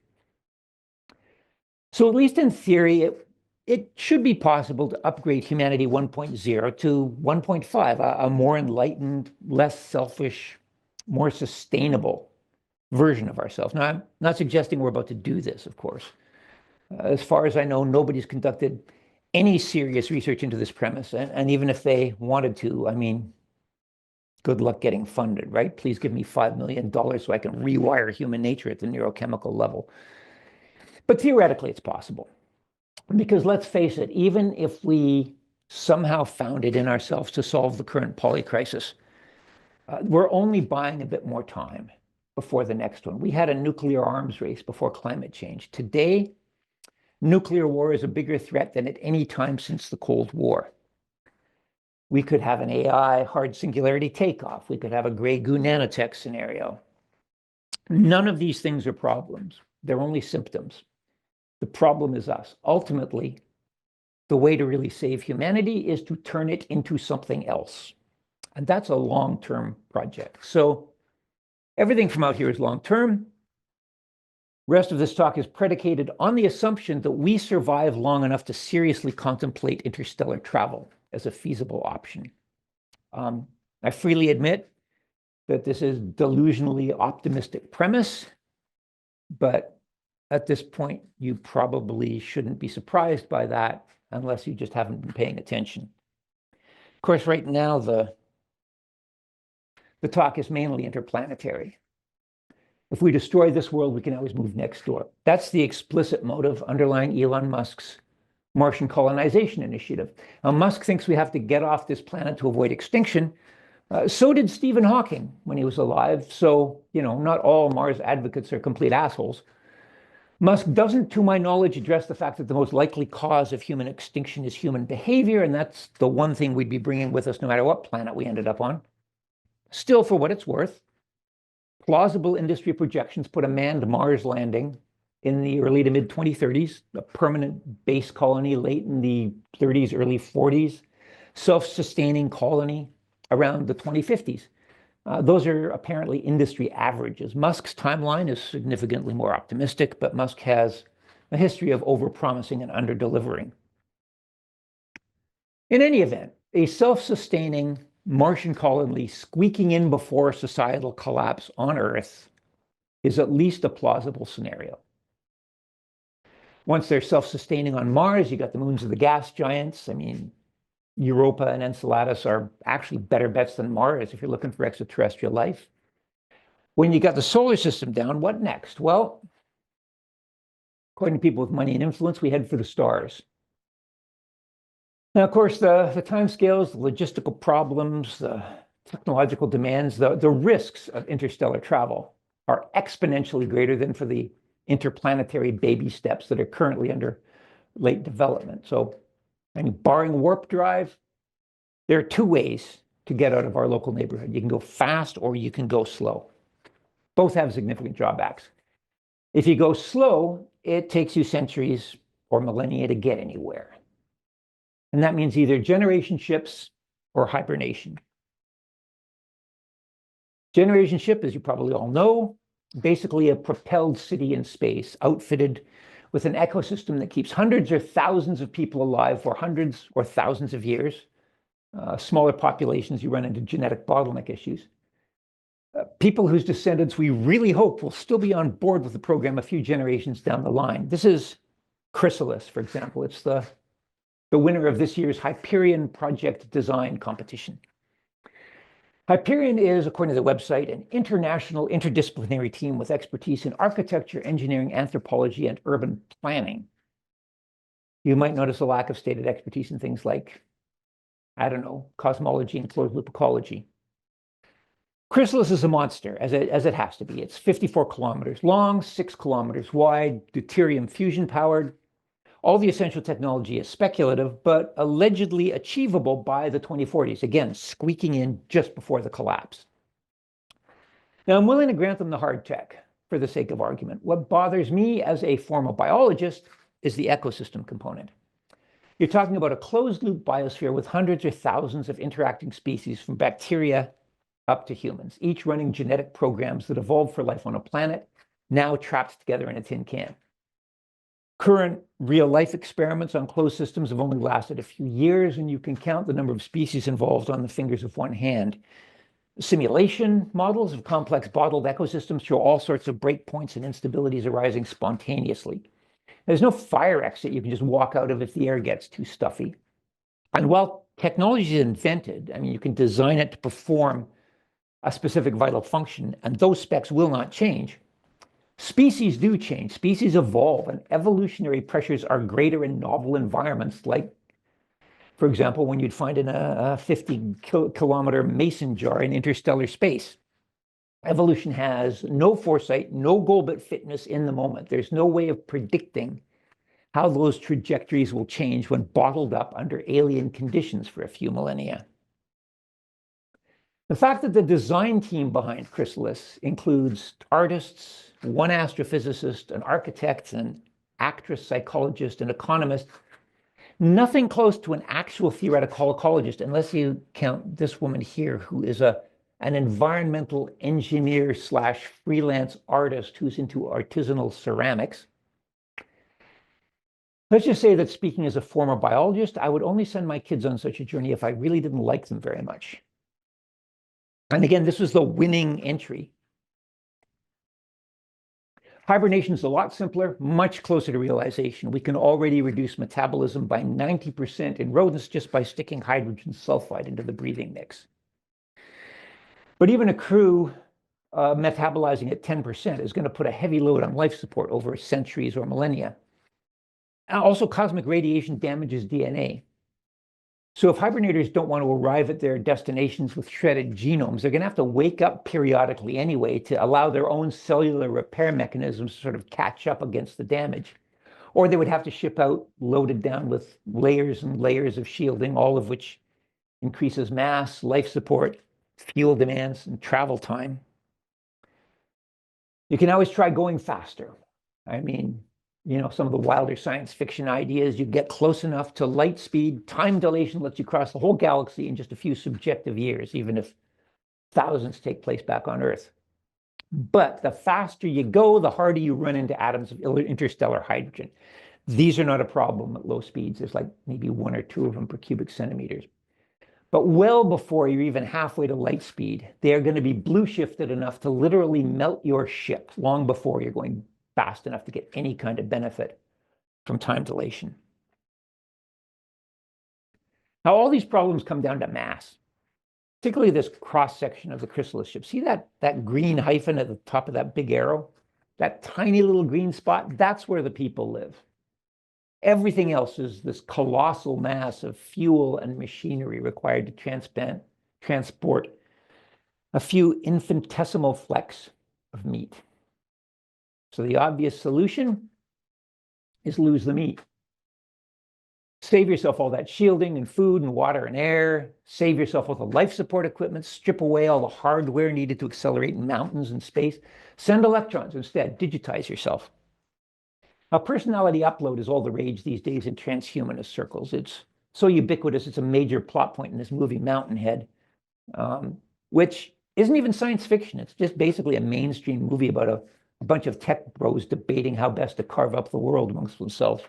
So at least in theory, it should be possible to upgrade humanity 1.0 to 1.5, a more enlightened, less selfish, more sustainable version of ourselves. Now, I'm not suggesting we're about to do this, of course. As far as I know, nobody's conducted any serious research into this premise. And even if they wanted to, I mean, good luck getting funded, right? Please give me $5 million so I can rewire human nature at the neurochemical level. But theoretically, it's possible. Because let's face it, even if we somehow found it in ourselves to solve the current polycrisis, we're only buying a bit more time before the next one. We had a nuclear arms race before climate change. Today, nuclear war is a bigger threat than at any time since the Cold War. We could have an AI hard singularity takeoff. We could have a gray goo nanotech scenario. None of these things are problems. They're only symptoms. The problem is us. Ultimately, the way to really save humanity is to turn it into something else. And that's a long-term project. So everything from out here is long-term. Rest of this talk is predicated on the assumption that we survive long enough to seriously contemplate interstellar travel as a feasible option. I freely admit that this is delusionally optimistic premise, but at this point, you probably shouldn't be surprised by that unless you just haven't been paying attention. Of course, right now, the talk is mainly interplanetary. If we destroy this world, we can always move next door. That's the explicit motive underlying Elon Musk's Martian colonization initiative. Now, Musk thinks we have to get off this planet to avoid extinction. So did Stephen Hawking when he was alive. So, not all Mars advocates are complete assholes. Musk doesn't, to my knowledge, address the fact that the most likely cause of human extinction is human behavior, and that's the one thing we'd be bringing with us no matter what planet we ended up on. Still, for what it's worth, plausible industry projections put a manned Mars landing in the early to mid-2030s, a permanent base colony late in the 30s, early 40s, self-sustaining colony around the 2050s. Those are apparently industry averages. Musk's timeline is significantly more optimistic, but Musk has a history of overpromising and underdelivering. In any event, a self-sustaining Martian colony squeaking in before societal collapse on Earth is at least a plausible scenario. Once they're self-sustaining on Mars, you got the moons of the gas giants. I mean, Europa and Enceladus are actually better bets than Mars if you're looking for extraterrestrial life. When you got the solar system down, what next? Well, according to people with money and influence, we head for the stars. Now, of course, the timescales, the logistical problems, the technological demands, the risks of interstellar travel are exponentially greater than for the interplanetary baby steps that are currently under late development. So, barring warp drive, there are two ways to get out of our local neighborhood. You can go fast or you can go slow. Both have significant drawbacks. If you go slow, it takes you centuries or millennia to get anywhere. And that means either generation ships or hibernation. Generation ship, as you probably all know, basically a propelled city in space, outfitted with an ecosystem that keeps hundreds or thousands of people alive for hundreds or thousands of years. Smaller populations, you run into genetic bottleneck issues. People whose descendants we really hope will still be on board with the program a few generations down the line. This is Chrysalis, for example. It's the winner of this year's Hyperion Project Design Competition. Hyperion is, according to the website, an international interdisciplinary team with expertise in architecture, engineering, anthropology, and urban planning. You might notice a lack of stated expertise in things like, cosmology and closed-loop ecology. Chrysalis is a monster, as it has to be. It's 54 kilometers long, 6 kilometers wide, deuterium fusion powered. All the essential technology is speculative, but allegedly achievable by the 2040s, again, squeaking in just before the collapse. Now, I'm willing to grant them the hard tech for the sake of argument. What bothers me as a former biologist is the ecosystem component. You're talking about a closed-loop biosphere with hundreds or thousands of interacting species from bacteria up to humans, each running genetic programs that evolved for life on a planet, now trapped together in a tin can. Current real-life experiments on closed systems have only lasted a few years, and you can count the number of species involved on the fingers of one hand. Simulation models of complex bottled ecosystems show all sorts of breakpoints and instabilities arising spontaneously. There's no fire exit you can just walk out of if the air gets too stuffy. And while technology is invented, I mean, you can design it to perform a specific vital function, and those specs will not change. Species do change, species evolve, and evolutionary pressures are greater in novel environments, like, for example, when you'd find in a 50-kilometer mason jar in interstellar space. Evolution has no foresight, no goal but fitness in the moment. There's no way of predicting how those trajectories will change when bottled up under alien conditions for a few millennia. The fact that the design team behind Chrysalis includes artists, one astrophysicist, an architect, an actress, psychologist, an economist, nothing close to an actual theoretical ecologist, unless you count this woman here, who is an environmental engineer slash freelance artist who's into artisanal ceramics. Let's just say that, speaking as a former biologist, I would only send my kids on such a journey if I really didn't like them very much. And again, this was the winning entry. Hibernation is a lot simpler, much closer to realization. We can already reduce metabolism by 90% in rodents just by sticking hydrogen sulfide into the breathing mix. But even a crew metabolizing at 10% is going to put a heavy load on life support over centuries or millennia. Also, cosmic radiation damages DNA. So if hibernators don't want to arrive at their destinations with shredded genomes, they're going to have to wake up periodically anyway to allow their own cellular repair mechanisms to sort of catch up against the damage. Or they would have to ship out loaded down with layers and layers of shielding, all of which increases mass, life support, fuel demands, and travel time. You can always try going faster. I mean, you know, some of the wilder science fiction ideas, you get close enough to light speed, time dilation lets you cross the whole galaxy in just a few subjective years, even if thousands take place back on Earth. But the faster you go, the harder you run into atoms of interstellar hydrogen. These are not a problem at low speeds. There's like maybe 1 or 2 of them per cubic centimeters. But well before you're even halfway to light speed, they are going to be blue shifted enough to literally melt your ship long before you're going fast enough to get any kind of benefit from time dilation. Now, all these problems come down to mass, particularly this cross-section of the chrysalis ship. See that green hyphen at the top of that big arrow? That tiny little green spot, that's where the people live. Everything else is this colossal mass of fuel and machinery required to transport a few infinitesimal flecks of meat. So the obvious solution is lose the meat. Save yourself all that shielding and food and water and air. Save yourself all the life support equipment. Strip away all the hardware needed to accelerate mountains in space. Send electrons instead. Digitize yourself. Now, personality upload is all the rage these days in transhumanist circles. It's so ubiquitous, it's a major plot point in this movie Mountainhead, which isn't even science fiction. It's just basically a mainstream movie about a bunch of tech bros debating how best to carve up the world amongst themselves.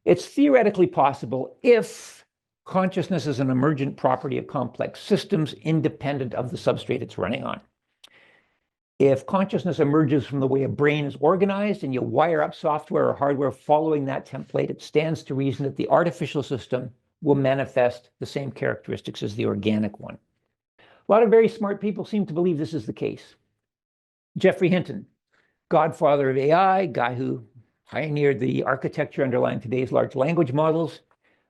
It's theoretically possible if consciousness is an emergent property of complex systems independent of the substrate it's running on. If consciousness emerges from the way a brain is organized and you wire up software or hardware following that template, it stands to reason that the artificial system will manifest the same characteristics as the organic one. A lot of very smart people seem to believe this is the case. Geoffrey Hinton, godfather of AI, guy who pioneered the architecture underlying today's large language models,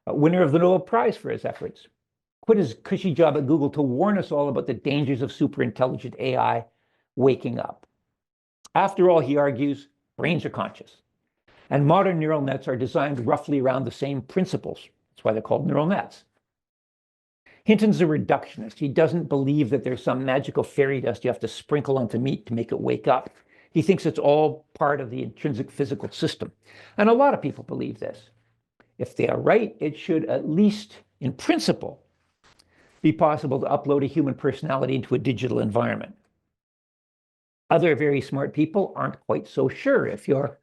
winner of the Nobel Prize for his efforts, quit his cushy job at Google to warn us all about the dangers of superintelligent AI waking up. After all, he argues, brains are conscious, and modern neural nets are designed roughly around the same principles. That's why they're called neural nets. Hinton's a reductionist. He doesn't believe that there's some magical fairy dust you have to sprinkle onto meat to make it wake up. He thinks it's all part of the intrinsic physical system. And a lot of people believe this. If they are right, it should, at least in principle, be possible to upload a human personality into a digital environment. Other very smart people aren't quite so sure. If you're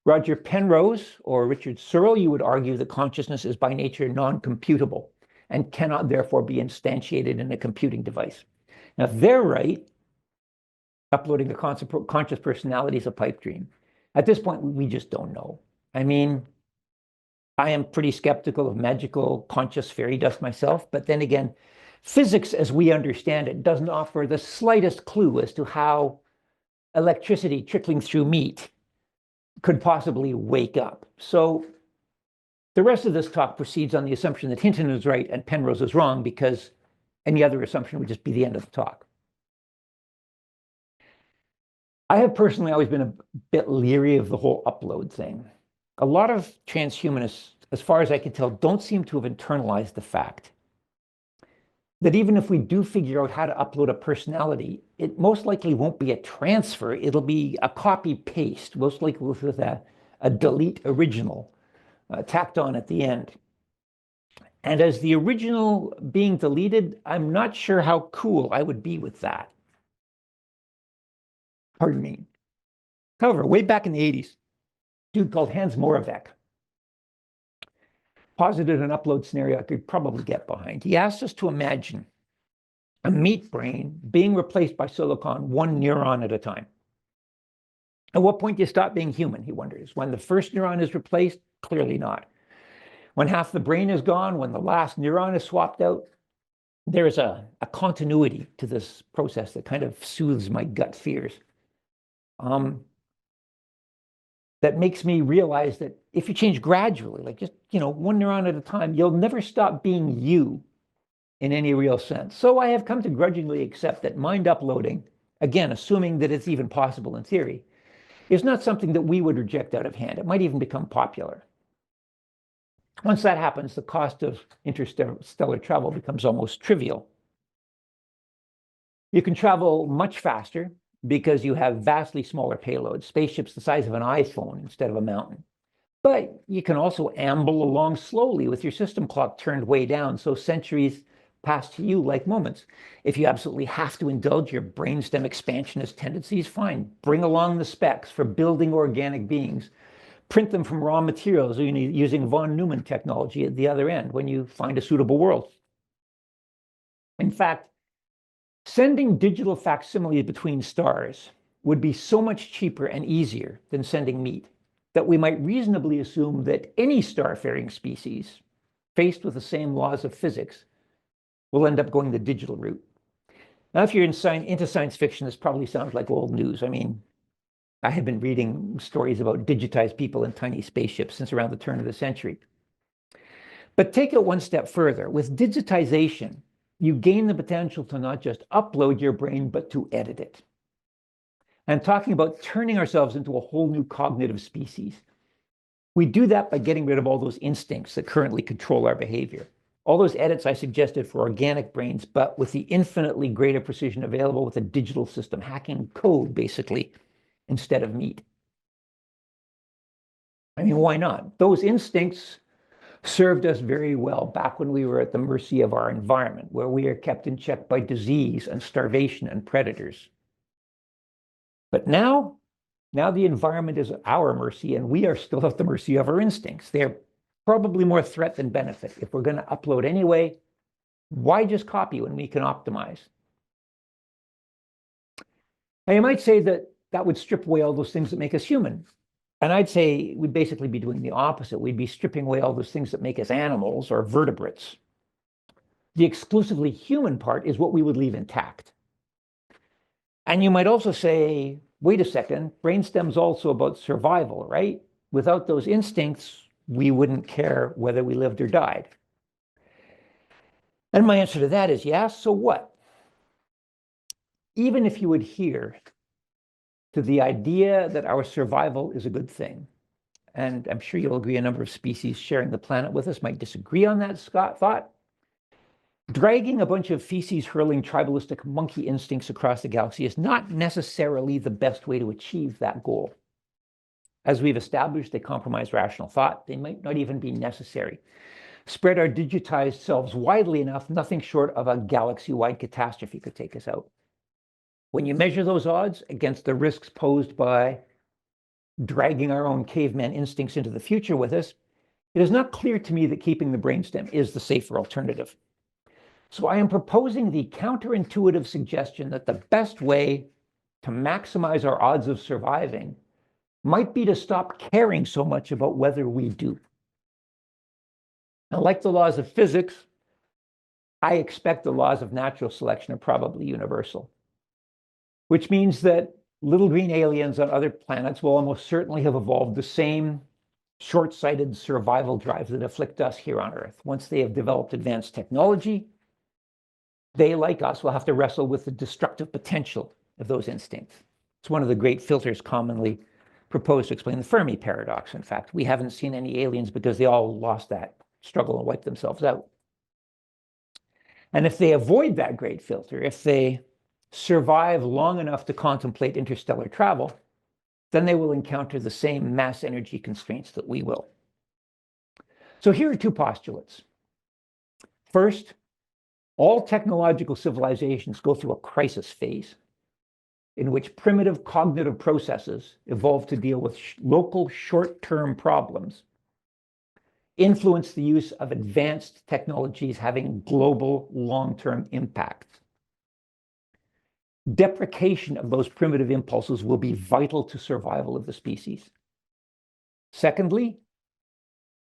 Roger Penrose or Richard Searle, you would argue that consciousness is by nature non-computable and cannot therefore be instantiated in a computing device. Now, if they're right, uploading a conscious personality is a pipe dream. At this point, we just don't know. I mean, I am pretty skeptical of magical conscious fairy dust myself, but then again, physics as we understand it doesn't offer the slightest clue as to how electricity trickling through meat could possibly wake up. So the rest of this talk proceeds on the assumption that Hinton is right and Penrose is wrong, because any other assumption would just be the end of the talk. I have personally always been a bit leery of the whole upload thing. A lot of transhumanists, as far as I can tell, don't seem to have internalized the fact that even if we do figure out how to upload a personality, it most likely won't be a transfer. It'll be a copy-paste, most likely with a delete original tacked on at the end. And as the original being deleted, I'm not sure how cool I would be with that. Pardon me. However, way back in the 80s, a dude called Hans Moravec posited an upload scenario I could probably get behind. He asked us to imagine a meat brain being replaced by silicon, one neuron at a time. At what point do you stop being human, he wonders. When the first neuron is replaced? Clearly not. When half the brain is gone, when the last neuron is swapped out? There is a continuity to this process that kind of soothes my gut fears. That makes me realize that if you change gradually, like just, one neuron at a time, you'll never stop being you in any real sense. So I have come to grudgingly accept that mind uploading, again, assuming that it's even possible in theory, is not something that we would reject out of hand. It might even become popular. Once that happens, the cost of interstellar travel becomes almost trivial. You can travel much faster because you have vastly smaller payloads, spaceships the size of an iPhone instead of a mountain. But you can also amble along slowly with your system clock turned way down, so centuries pass to you like moments. If you absolutely have to indulge your brainstem expansionist tendencies, fine. Bring along the specs for building organic beings. Print them from raw materials using von Neumann technology at the other end when you find a suitable world. In fact, sending digital facsimiles between stars would be so much cheaper and easier than sending meat that we might reasonably assume that any starfaring species, faced with the same laws of physics, will end up going the digital route. Now, if you're into science fiction, this probably sounds like old news. I mean, I have been reading stories about digitized people in tiny spaceships since around the turn of the century. But take it one step further. With digitization, you gain the potential to not just upload your brain, but to edit it. I'm talking about turning ourselves into a whole new cognitive species. We do that by getting rid of all those instincts that currently control our behavior. All those edits I suggested for organic brains, but with the infinitely greater precision available with a digital system, hacking code, basically, instead of meat. I mean, why not? Those instincts served us very well back when we were at the mercy of our environment, where we are kept in check by disease and starvation and predators. But now the environment is at our mercy, and we are still at the mercy of our instincts. They're probably more threat than benefit. If we're going to upload anyway, why just copy when we can optimize? Now, you might say that that would strip away all those things that make us human. And I'd say we'd basically be doing the opposite. We'd be stripping away all those things that make us animals or vertebrates. The exclusively human part is what we would leave intact. And you might also say, wait a second, brainstem's also about survival, right? Without those instincts, we wouldn't care whether we lived or died. And my answer to that is yes, so what? Even if you adhere to the idea that our survival is a good thing, and I'm sure you'll agree a number of species sharing the planet with us might disagree on that thought, dragging a bunch of feces-hurling tribalistic monkey instincts across the galaxy is not necessarily the best way to achieve that goal. As we've established, they compromise rational thought. They might not even be necessary. Spread our digitized selves widely enough, nothing short of a galaxy-wide catastrophe could take us out. When you measure those odds against the risks posed by dragging our own caveman instincts into the future with us, it is not clear to me that keeping the brainstem is the safer alternative. So I am proposing the counterintuitive suggestion that the best way to maximize our odds of surviving might be to stop caring so much about whether we do. Now, like the laws of physics, I expect the laws of natural selection are probably universal, which means that little green aliens on other planets will almost certainly have evolved the same short-sighted survival drives that afflict us here on Earth. Once they have developed advanced technology, they, like us, will have to wrestle with the destructive potential of those instincts. It's one of the great filters commonly proposed to explain the Fermi paradox. In fact, we haven't seen any aliens because they all lost that struggle and wiped themselves out. And if they avoid that great filter, if they survive long enough to contemplate interstellar travel, then they will encounter the same mass energy constraints that we will. So here are two postulates. First, all technological civilizations go through a crisis phase in which primitive cognitive processes evolve to deal with local short-term problems, influence the use of advanced technologies having global long-term impacts. Deprecation of those primitive impulses will be vital to survival of the species. Secondly,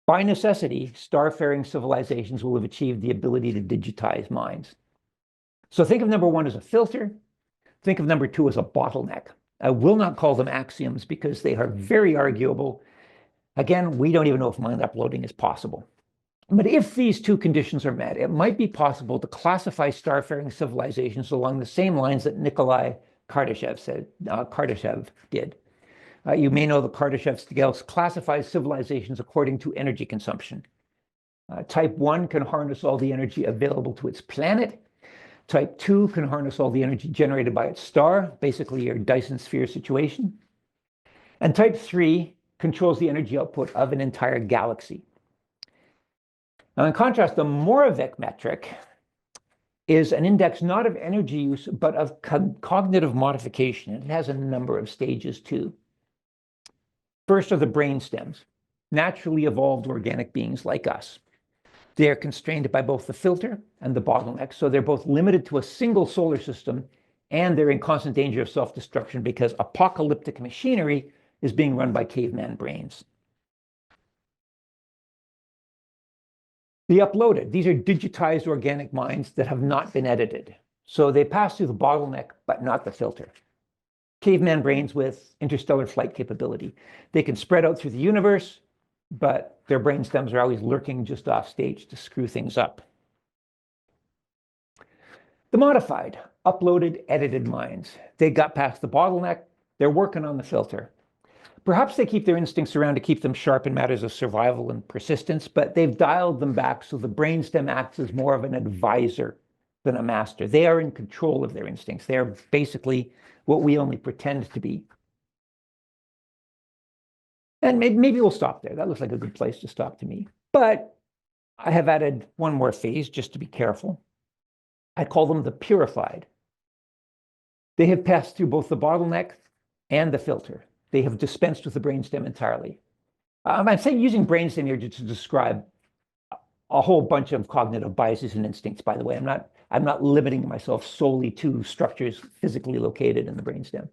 by necessity, starfaring civilizations will have achieved the ability to digitize minds. So think of number one as a filter. Think of number two as a bottleneck. I will not call them axioms because they are very arguable. Again, we don't even know if mind uploading is possible. But if these two conditions are met, it might be possible to classify starfaring civilizations along the same lines that Nikolai Kardashev did. You may know that Kardashev's scale classifies civilizations according to energy consumption. Type 1 can harness all the energy available to its planet. Type 2 can harness all the energy generated by its star, basically your Dyson sphere situation. And type 3 controls the energy output of an entire galaxy. Now, in contrast, the Moravec metric is an index not of energy use, but of cognitive modification. It has a number of stages too. First are the brain stems, naturally evolved organic beings like us. They are constrained by both the filter and the bottleneck, so they're both limited to a single solar system, and they're in constant danger of self-destruction because apocalyptic machinery is being run by caveman brains. The uploaded, these are digitized organic minds that have not been edited. So they pass through the bottleneck, but not the filter. Caveman brains with interstellar flight capability. They can spread out through the universe, but their brain stems are always lurking just off stage to screw things up. The modified, uploaded, edited minds. They got past the bottleneck. They're working on the filter. Perhaps they keep their instincts around to keep them sharp in matters of survival and persistence, but they've dialed them back so the brainstem acts as more of an advisor than a master. They are in control of their instincts. They are basically what we only pretend to be. And maybe we'll stop there. That looks like a good place to stop to me. But I have added one more phase just to be careful. I call them the purified. They have passed through both the bottleneck and the filter. They have dispensed with the brainstem entirely. I'm saying using brainstem here to describe a whole bunch of cognitive biases and instincts, by the way. I'm not limiting myself solely to structures physically located in the brainstem.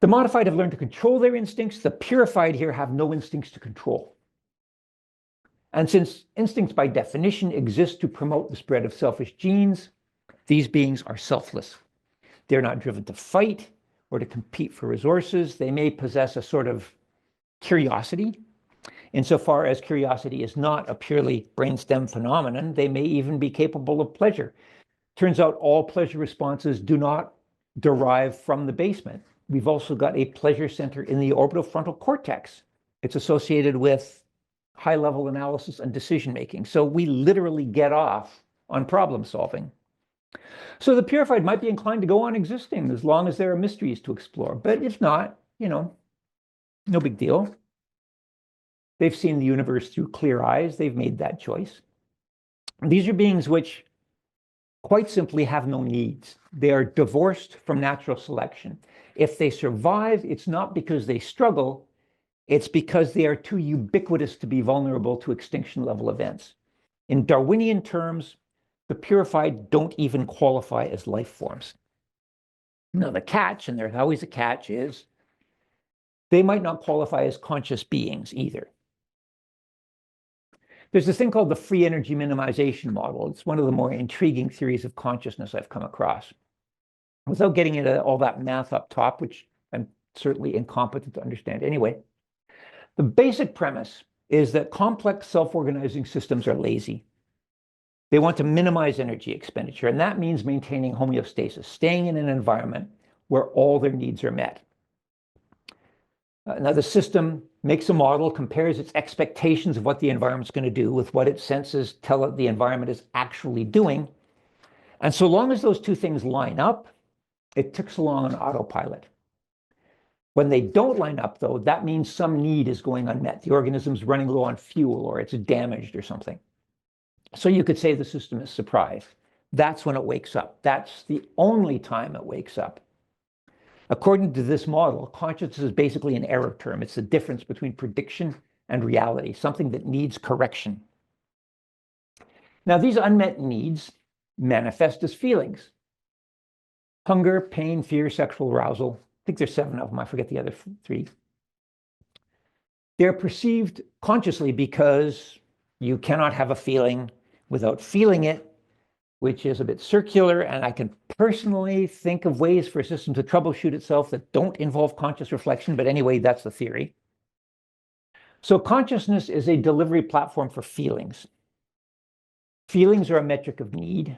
The modified have learned to control their instincts. The purified here have no instincts to control. And since instincts by definition exist to promote the spread of selfish genes, these beings are selfless. They're not driven to fight or to compete for resources. They may possess a sort of curiosity. Insofar as curiosity is not a purely brainstem phenomenon, they may even be capable of pleasure. Turns out all pleasure responses do not derive from the basement. We've also got a pleasure center in the orbital frontal cortex. It's associated with high-level analysis and decision-making. So we literally get off on problem solving. So the purified might be inclined to go on existing as long as there are mysteries to explore. But if not, no big deal. They've seen the universe through clear eyes. They've made that choice. These are beings which quite simply have no needs. They are divorced from natural selection. If they survive, it's not because they struggle, it's because they are too ubiquitous to be vulnerable to extinction level events. In Darwinian terms, the purified don't even qualify as life forms. Now, the catch, and there's always a catch, is they might not qualify as conscious beings either. There's this thing called the free energy minimization model. It's one of the more intriguing theories of consciousness I've come across. Without getting into all that math up top, which I'm certainly incompetent to understand anyway, the basic premise is that complex self-organizing systems are lazy. They want to minimize energy expenditure, and that means maintaining homeostasis, staying in an environment where all their needs are met. Now, the system makes a model, compares its expectations of what the environment's going to do with what its senses tell it the environment is actually doing. And so long as those two things line up, it ticks along on autopilot. When they don't line up, though, that means some need is going unmet. The organism's running low on fuel, or it's damaged or something. So you could say the system is surprised. That's when it wakes up. That's the only time it wakes up. According to this model, consciousness is basically an error term. It's the difference between prediction and reality, something that needs correction. Now, these unmet needs manifest as feelings: hunger, pain, fear, sexual arousal. I think there's 7 of them. I forget the other 3. They're perceived consciously because you cannot have a feeling without feeling it, which is a bit circular, and I can personally think of ways for a system to troubleshoot itself that don't involve conscious reflection, but anyway, that's the theory. So consciousness is a delivery platform for feelings. Feelings are a metric of need,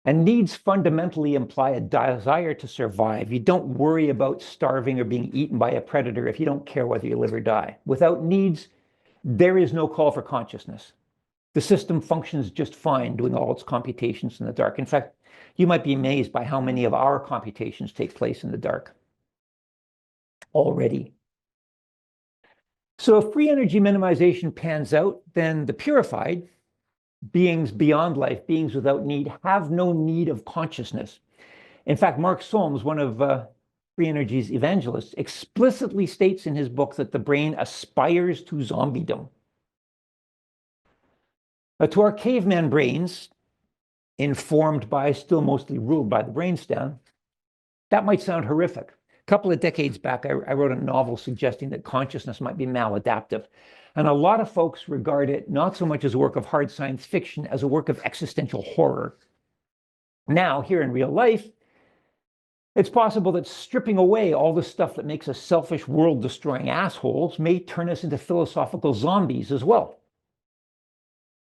and needs fundamentally imply a desire to survive. You don't worry about starving or being eaten by a predator if you don't care whether you live or die. Without needs, there is no call for consciousness. The system functions just fine doing all its computations in the dark. In fact, you might be amazed by how many of our computations take place in the dark already. So if free energy minimization pans out, then the purified, beings beyond life, beings without need, have no need of consciousness. In fact, Mark Solms, one of free energy's evangelists, explicitly states in his book that the brain aspires to zombiedom. To our caveman brains, informed by, still mostly ruled by the brainstem, that might sound horrific. A couple of decades back, I wrote a novel suggesting that consciousness might be maladaptive. And a lot of folks regard it not so much as a work of hard science fiction as a work of existential horror. Now, here in real life, it's possible that stripping away all the stuff that makes us selfish, world-destroying assholes may turn us into philosophical zombies as well.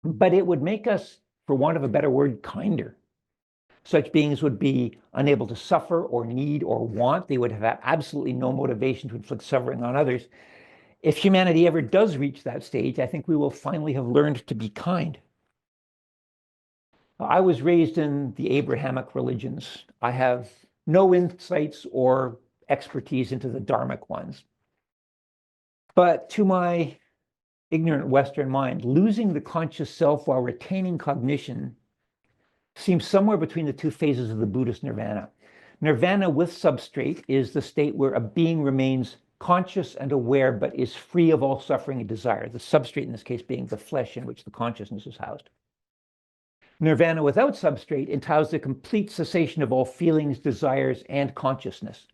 But it would make us, for want of a better word, kinder. Such beings would be unable to suffer or need or want. They would have absolutely no motivation to inflict suffering on others. If humanity ever does reach that stage, I think we will finally have learned to be kind. I was raised in the Abrahamic religions. I have no insights or expertise into the Dharmic ones. But to my ignorant Western mind, losing the conscious self while retaining cognition seems somewhere between the 2 phases of the Buddhist nirvana. Nirvana with substrate is the state where a being remains conscious and aware, but is free of all suffering and desire, the substrate in this case being the flesh in which the consciousness is housed. Nirvana without substrate entails the complete cessation of all feelings, desires, and consciousness.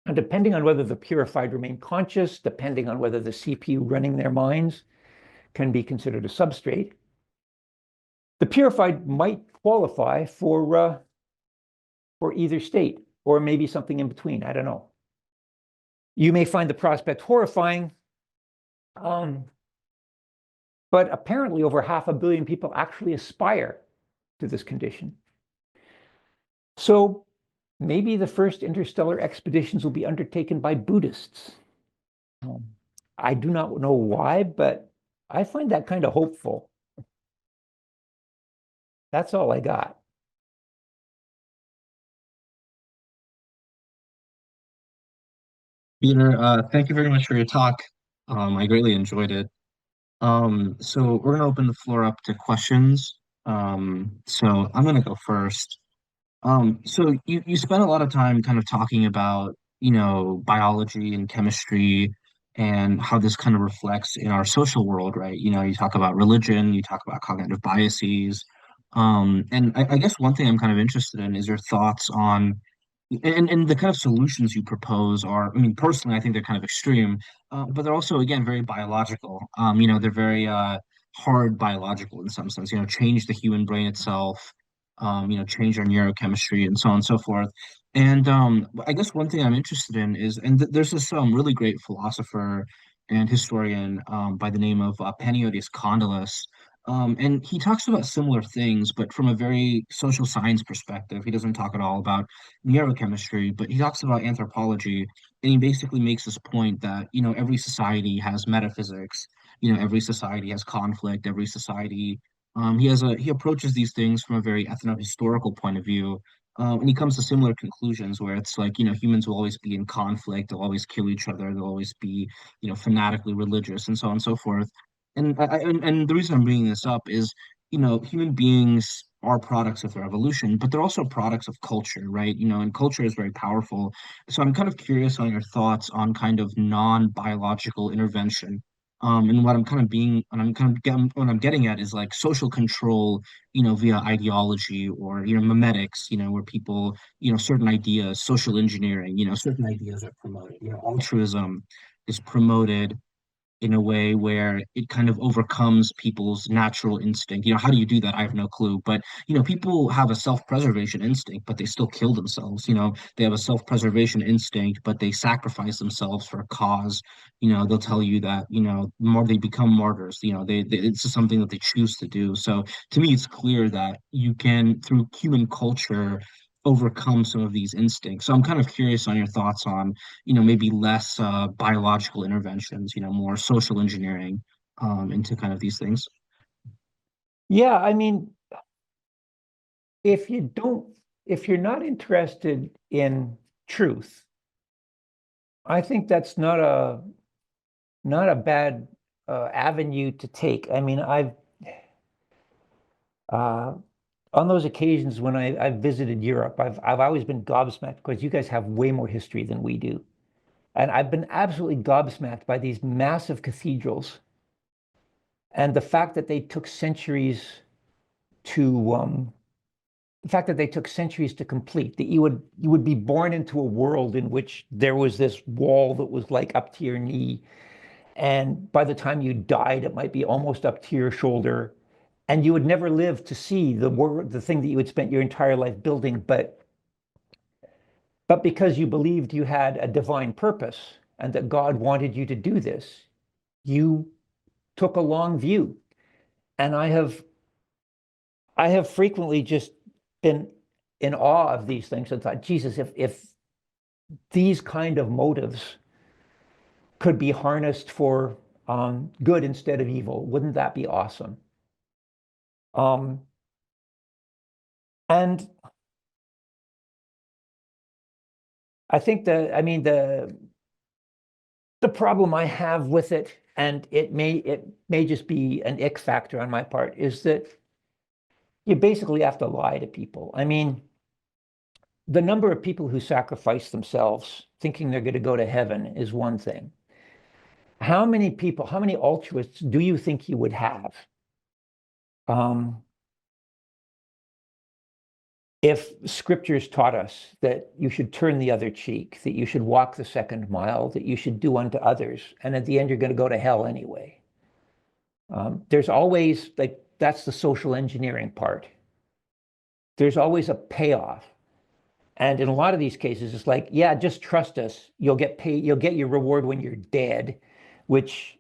And depending on whether the purified remain conscious, depending on whether the CPU running their minds can be considered a substrate, the purified might qualify for either state, or maybe something in between. I don't know. You may find the prospect horrifying, but apparently over 500 million people actually aspire to this condition. So maybe the first interstellar expeditions will be undertaken by Buddhists. I do not know why, but I find that kind of hopeful. That's all I got. Peter, thank you very much for your talk. I greatly enjoyed it. So we're gonna open the floor up to questions. So I'm gonna go first. So you spent a lot of time kind of talking about, biology and chemistry and how this kind of reflects in our social world, right? You talk about religion, you talk about cognitive biases. And I guess one thing I'm kind of interested in is your thoughts on and the kind of solutions you propose are, I mean, personally, I think they're kind of extreme, but they're also, again, very biological. They're very hard biological in some sense, change the human brain itself, change our neurochemistry and so on and so forth. And I guess one thing I'm interested in is, and there's this really great philosopher and historian by the name of Panagiotis Kondylis. And he talks about similar things, but from a very social science perspective. He doesn't talk at all about neurochemistry, but he talks about anthropology, and he basically makes this point that, every society has metaphysics, every society has conflict, every society, he approaches these things from a very ethno-historical point of view, and he comes to similar conclusions where it's like, humans will always be in conflict, they'll always kill each other, they'll always be, fanatically religious, and so on and so forth. And the reason I'm bringing this up is, human beings are products of their evolution, but they're also products of culture, right? And culture is very powerful. So I'm kind of curious on your thoughts on kind of non-biological intervention. And what I'm getting at is like social control, via ideology or, memetics, where people, certain ideas, social engineering, certain ideas are promoted. Altruism is promoted in a way where it kind of overcomes people's natural instinct. How do you do that? I have no clue. But, people have a self-preservation instinct, but they still kill themselves. They have a self-preservation instinct, but they sacrifice themselves for a cause. They'll tell you that, more they become martyrs, it's just something that they choose to do. So to me, it's clear that you can, through human culture, overcome some of these instincts. So I'm kind of curious on your thoughts on, maybe less biological interventions, more social engineering into kind of these things. Yeah, I mean, if you don't, if you're not interested in truth, I think that's not a bad avenue to take. I mean, uh, on those occasions when I've visited Europe, I've always been gobsmacked because you guys have way more history than we do. And I've been absolutely gobsmacked by these massive cathedrals and to the fact that they took centuries to complete, that you would be born into a world in which there was this wall that was like up to your knee. And by the time you died, it might be almost up to your shoulder. And you would never live to see the thing that you had spent your entire life building. But because you believed you had a divine purpose and that God wanted you to do this, you took a long view. And I have frequently just been in awe of these things and thought, Jesus, if these kind of motives could be harnessed for good instead of evil, wouldn't that be awesome? Um, and I think I mean, the problem I have with it, and it may just be an ick factor on my part, is that you basically have to lie to people. I mean, the number of people who sacrifice themselves thinking they're going to go to heaven is one thing. How many people, how many altruists do you think you would have um, if scriptures taught us that you should turn the other cheek, that you should walk the second mile, that you should do unto others, and at the end you're going to go to hell anyway? There's always, like, that's the social engineering part. There's always a payoff. And in a lot of these cases, it's like, yeah, just trust us. You'll get paid, you'll get your reward when you're dead, which,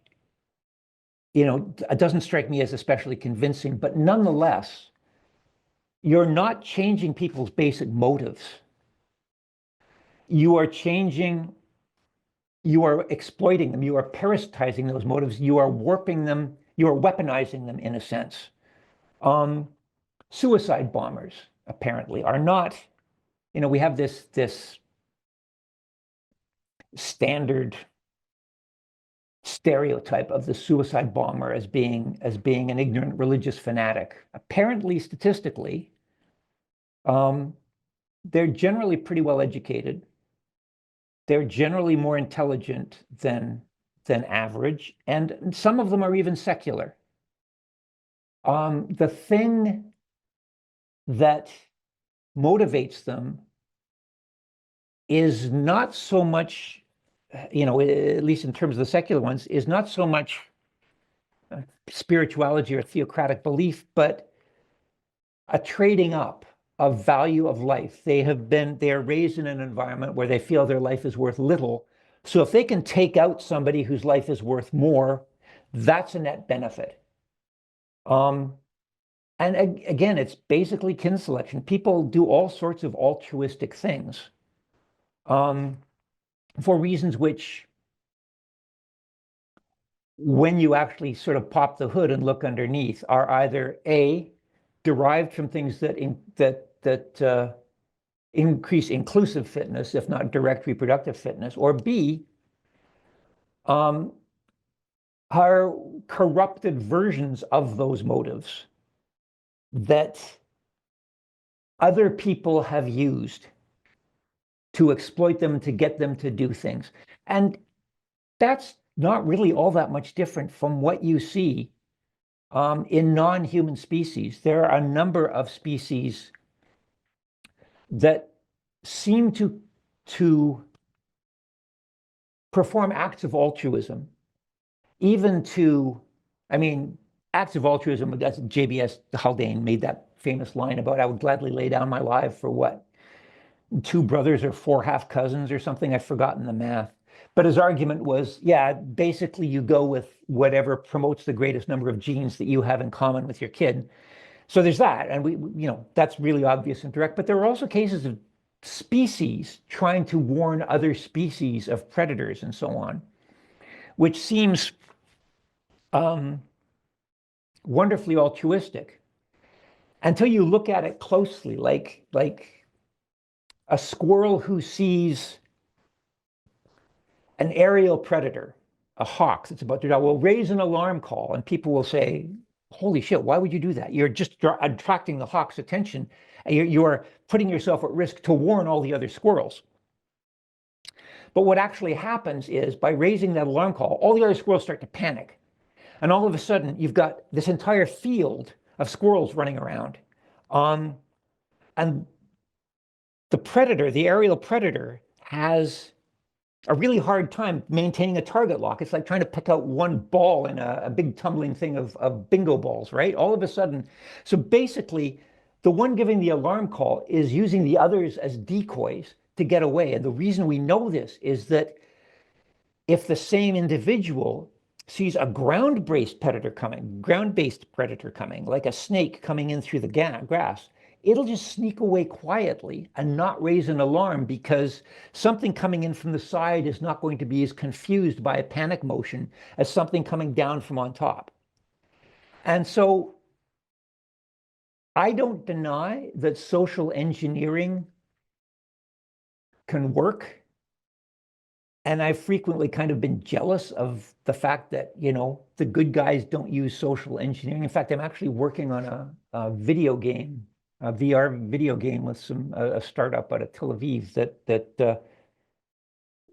doesn't strike me as especially convincing, but nonetheless, you're not changing people's basic motives. You are changing, you are exploiting them, you are parasitizing those motives, you are warping them, you are weaponizing them in a sense. Suicide bombers apparently are not, we have this standard stereotype of the suicide bomber as being an ignorant religious fanatic. Apparently, statistically, they're generally pretty well educated. They're generally more intelligent than average, and some of them are even secular. The thing that motivates them is not so much, at least in terms of the secular ones, is not so much spirituality or theocratic belief, but a trading up of value of life. They are raised in an environment where they feel their life is worth little. So if they can take out somebody whose life is worth more, that's a net benefit. And again, it's basically kin selection. People do all sorts of altruistic things for reasons which, when you actually sort of pop the hood and look underneath, are either A, derived from things that increase inclusive fitness, if not direct reproductive fitness, or B, are corrupted versions of those motives that other people have used to exploit them, to get them to do things. And that's not really all that much different from what you see in non-human species. There are a number of species that seem to perform acts of altruism, even to, acts of altruism. That's JBS Haldane made that famous line about, I would gladly lay down my life for what, 2 brothers or 4 half cousins or something. I've forgotten the math. But his argument was, yeah, basically you go with whatever promotes the greatest number of genes that you have in common with your kid. So there's that, and that's really obvious and direct. But there are also cases of species trying to warn other species of predators and so on, which seems wonderfully altruistic until you look at it closely, like a squirrel who sees an aerial predator, a hawk that's about to die, will raise an alarm call, and people will say, holy shit, why would you do that? You're just attracting the hawk's attention, and you are putting yourself at risk to warn all the other squirrels. But what actually happens is, by raising that alarm call, all the other squirrels start to panic. And all of a sudden, you've got this entire field of squirrels running around. And the predator, the aerial predator, has a really hard time maintaining a target lock. It's like trying to pick out one ball in a big tumbling thing of bingo balls, right? All of a sudden. So basically, the one giving the alarm call is using the others as decoys to get away. And the reason we know this is that if the same individual sees a ground-based predator coming, like a snake coming in through the grass, it'll just sneak away quietly and not raise an alarm, because something coming in from the side is not going to be as confused by a panic motion as something coming down from on top. And so I don't deny that social engineering can work. And I've frequently kind of been jealous of the fact that, the good guys don't use social engineering. In fact, I'm actually working on a video game, a VR video game with a startup out of Tel Aviv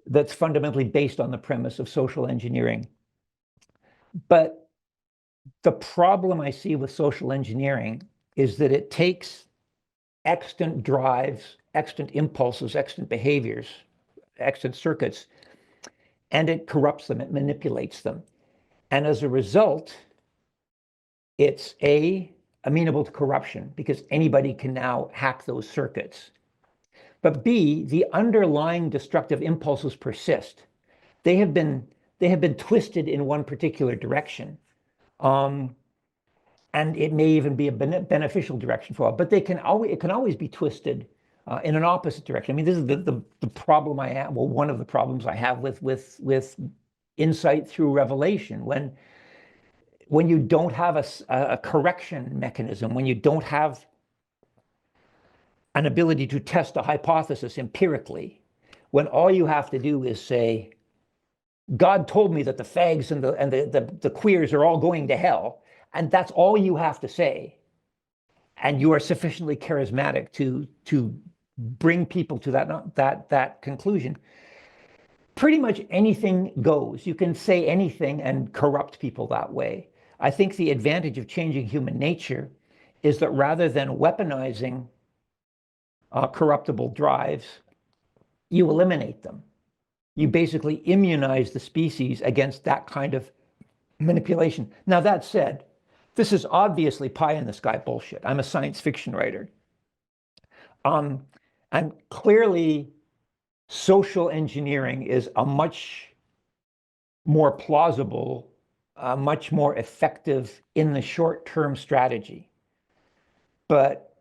that's fundamentally based on the premise of social engineering. But the problem I see with social engineering is that it takes extant drives, extant impulses, extant behaviors, extant circuits, and it corrupts them, it manipulates them. And as a result, it's amenable to corruption, because anybody can now hack those circuits. But B, the underlying destructive impulses persist. They have been twisted in one particular direction. And it may even be a beneficial direction for all, but it can always be twisted in an opposite direction. This is the problem I have. Well, one of the problems I have with insight through revelation, when you don't have a correction mechanism, when you don't have an ability to test a hypothesis empirically, when all you have to do is say, God told me that the fags and the queers are all going to hell, and that's all you have to say, and you are sufficiently charismatic to bring people to that conclusion, pretty much anything goes. You can say anything and corrupt people that way. I think the advantage of changing human nature is that rather than weaponizing corruptible drives, you eliminate them. You basically immunize the species against that kind of manipulation. Now, that said, this is obviously pie in the sky bullshit. I'm a science fiction writer. And clearly, social engineering is a much more plausible, much more effective in the short-term strategy. But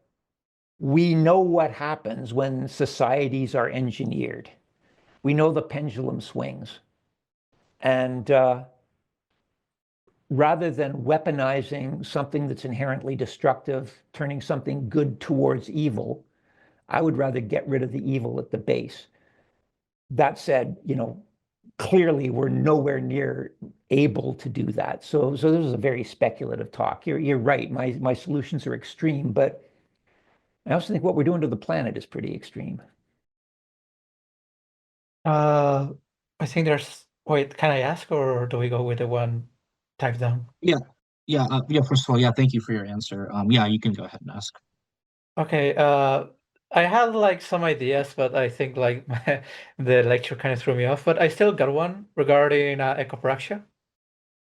we know what happens when societies are engineered. We know the pendulum swings. And rather than weaponizing something that's inherently destructive, turning something good towards evil, I would rather get rid of the evil at the base. That said, clearly we're nowhere near able to do that. So this is a very speculative talk. You're right. My solutions are extreme, but I also think what we're doing to the planet is pretty extreme. I think wait, can I ask, or do we go with the one type down? Yeah, yeah. First of all, yeah, thank you for your answer. Yeah, you can go ahead and ask. Okay, I had like some ideas, but I think like the lecture kind of threw me off. But I still got one regarding ecopraxia.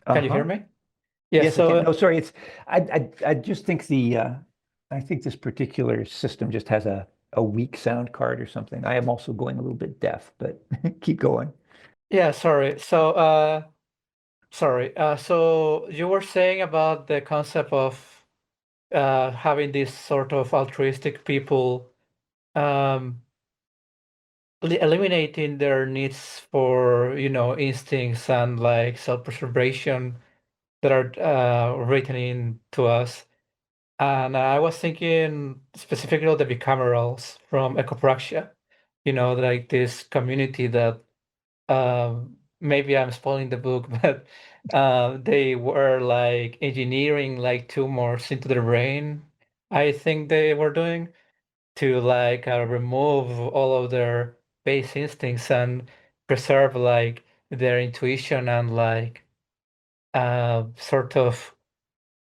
Can you hear me? Yeah. Yes, I can. So No, sorry. I just think I think this particular system just has a weak sound card or something. I am also going a little bit deaf, but keep going. yeah, sorry. So you were saying about the concept of having these sort of altruistic people um, eliminating their needs for, instincts and like self-preservation that are written into us. And I was thinking specifically of the bicamerals from Ecopraxia, like this community that maybe I'm spoiling the book, but they were like engineering like tumors into their brain. I think they were doing to like remove all of their base instincts and preserve like their intuition and like sort of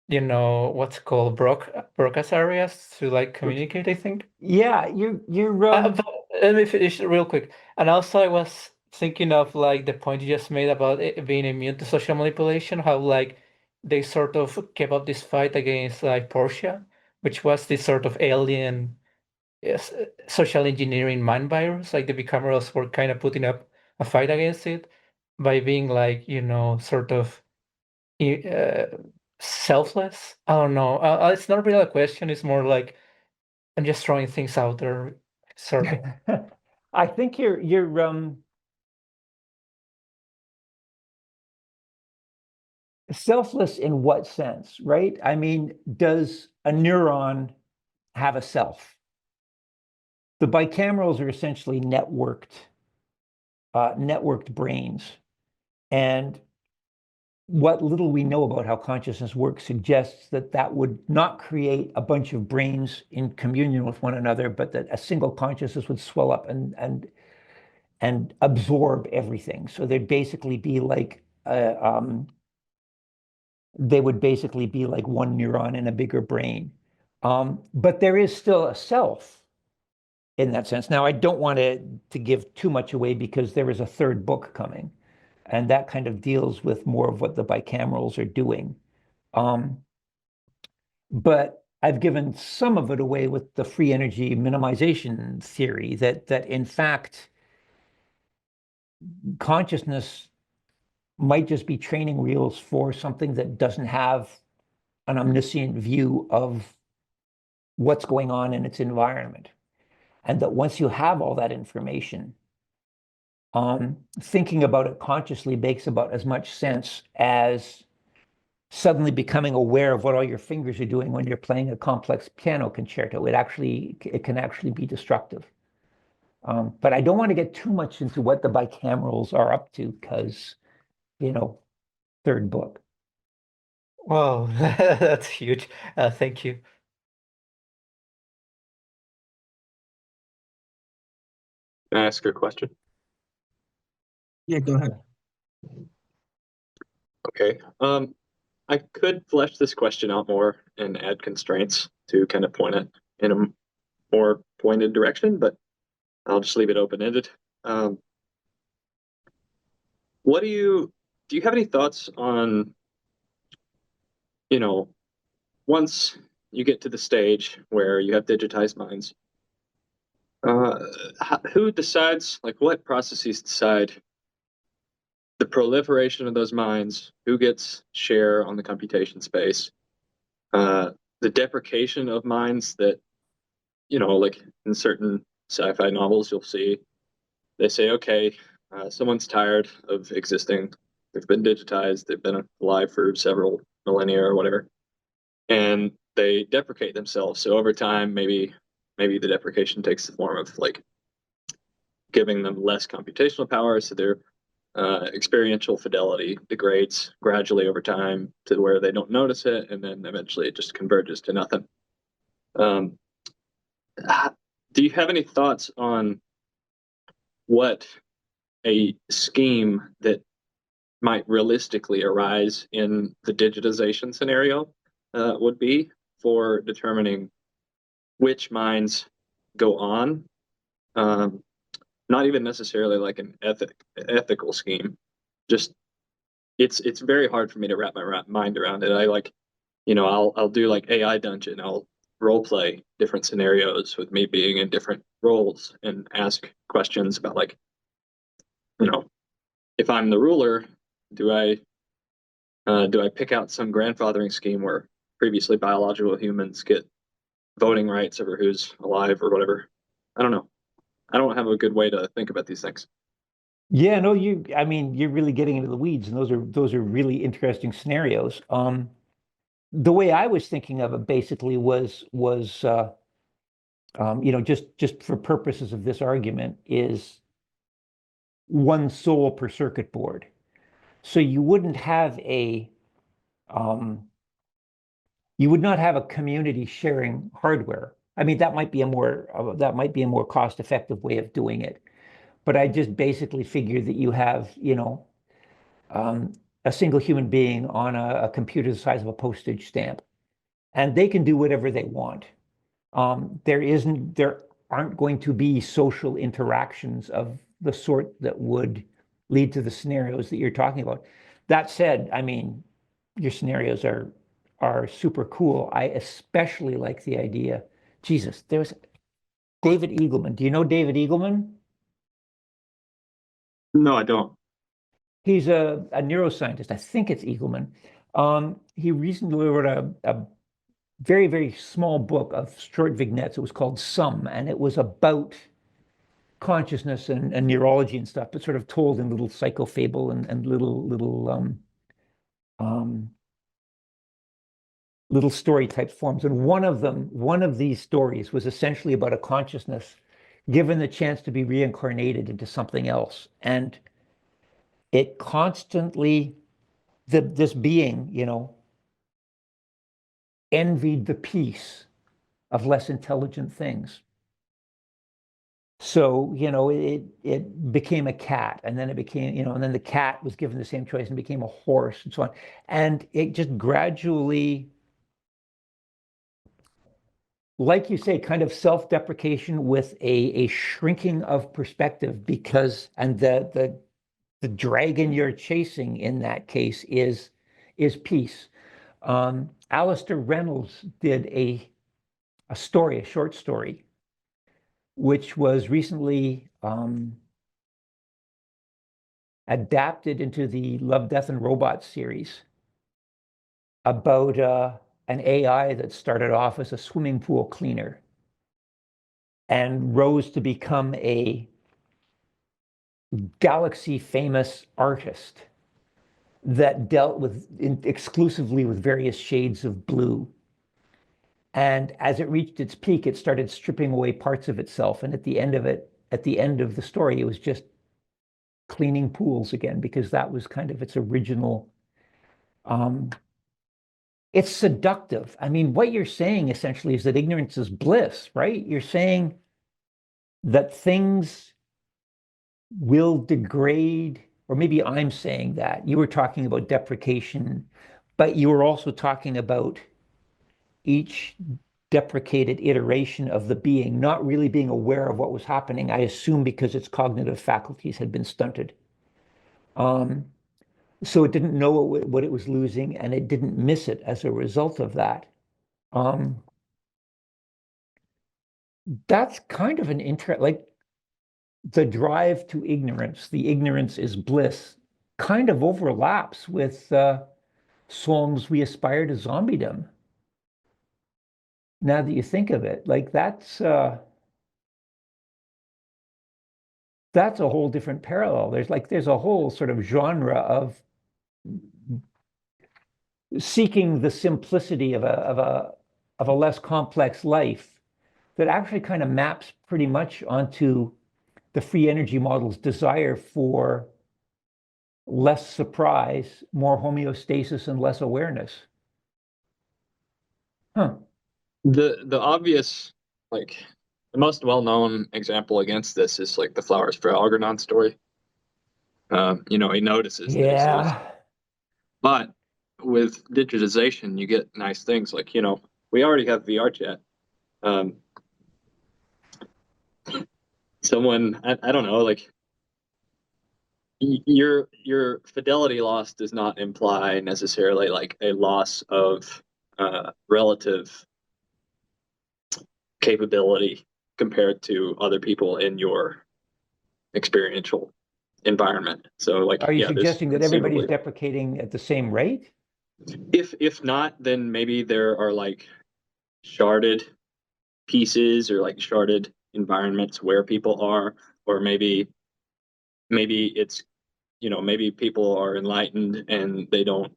what's called broadcast areas to like communicate, I think. Yeah, you're But let me finish real quick. And also, I was thinking of like the point you just made about it being immune to social manipulation, how like they sort of kept up this fight against like Portia, which was this sort of alien, yes, social engineering mind virus. Like the bicamerals were kind of putting up a fight against it by being like, sort of uh, selfless. I don't know. It's not really a question. It's more like I'm just throwing things out there. Sorry. I think you're selfless in what sense, right? I mean, does a neuron have a self? The bicamerals are essentially networked brains. And what little we know about how consciousness works suggests that that would not create a bunch of brains in communion with one another, but that a single consciousness would swell up and absorb everything. So they'd basically be like they would basically be like one neuron in a bigger brain. But there is still a self in that sense. Now, I don't want to give too much away because there is a third book coming, and that kind of deals with more of what the bicamerals are doing. But I've given some of it away with the free energy minimization theory that in fact consciousness might just be training wheels for something that doesn't have an omniscient view of what's going on in its environment. And that once you have all that information, thinking about it consciously makes about as much sense as suddenly becoming aware of what all your fingers are doing when you're playing a complex piano concerto. It can actually be destructive. But I don't want to get too much into what the bicamerals are up to because third book. Wow, that's huge. Thank you. Can I ask a question? Yeah, go ahead. Okay. I could flesh this question out more and add constraints to kind of point it in a more pointed direction, but I'll just leave it open-ended. What do you have any thoughts on, once you get to the stage where you have digitized minds, who decides, like, what processes decide the proliferation of those minds, who gets share on the computation space, the deprecation of minds that, like in certain sci-fi novels, you'll see, they say, okay, someone's tired of existing. They've been digitized. They've been alive for several millennia or whatever, and they deprecate themselves. So over time, maybe the deprecation takes the form of like giving them less computational power, so their experiential fidelity degrades gradually over time to where they don't notice it, and then eventually it just converges to nothing. Do you have any thoughts on what a scheme that might realistically arise in the digitization scenario would be for determining which minds go on? Not even necessarily like an ethical scheme. Just it's very hard for me to wrap my mind around it. I'll do like AI dungeon. I'll role play different scenarios with me being in different roles and ask questions about like, if I'm the ruler, do I pick out some grandfathering scheme where previously biological humans get voting rights over who's alive or whatever? I don't know. I don't have a good way to think about these things. Yeah, no, you're really getting into the weeds, and those are really interesting scenarios. The way I was thinking of it basically was just for purposes of this argument, is one soul per circuit board. So you would not have a community sharing hardware. I mean, that might be a more cost-effective way of doing it. But I just basically figure that you have, a single human being on a computer the size of a postage stamp, and they can do whatever they want. There aren't going to be social interactions of the sort that would lead to the scenarios that you're talking about. That said, I mean, your scenarios are super cool. I especially like the idea. Jesus, there's David Eagleman. Do you know David Eagleman? No, I don't. He's a neuroscientist. I think it's Eagleman. He recently wrote a very, very small book of short vignettes. It was called Some, and it was about consciousness and neurology and stuff, but sort of told in little psychofable and little story type forms. And one of these stories was essentially about a consciousness given the chance to be reincarnated into something else. And it constantly, this being, envied the peace of less intelligent things. So, it became a cat, and then it became, and then the cat was given the same choice and became a horse and so on. And it just gradually, like you say, kind of self-deprecation with a shrinking of perspective, because, and the dragon you're chasing in that case is peace. Alistair Reynolds did a short story, which was recently adapted into the Love, Death, and Robots series, about an AI that started off as a swimming pool cleaner and rose to become a galaxy famous artist that dealt exclusively with various shades of blue. And as it reached its peak, it started stripping away parts of itself. And at the end of the story, it was just cleaning pools again, because that was kind of its original. It's seductive. I mean, what you're saying essentially is that ignorance is bliss, right? You're saying that things will degrade, or maybe I'm saying that. You were talking about deprecation, but you were also talking about each deprecated iteration of the being not really being aware of what was happening, I assume because its cognitive faculties had been stunted. So it didn't know what it was losing, and it didn't miss it as a result of that. That's kind of an like the drive to ignorance, the ignorance is bliss, kind of overlaps with Solm's We Aspire to Zombiedom. Now that you think of it, like that's a whole different parallel. There's a whole sort of genre of seeking the simplicity of a less complex life that actually kind of maps pretty much onto the free energy model's desire for less surprise, more homeostasis, and less awareness. Huh. The obvious, like the most well-known example against this is like the Flowers for Algernon story. He notices that Yeah. but with digitization, you get nice things like, we already have VR chat. Someone, I don't know, like your fidelity loss does not imply necessarily like a loss of relative capability compared to other people in your experiential environment. So like, Are you yeah, suggesting that everybody's deprecating at the same rate? If not, then maybe there are like sharded pieces or like sharded environments where people are, or maybe it's, maybe people are enlightened and they don't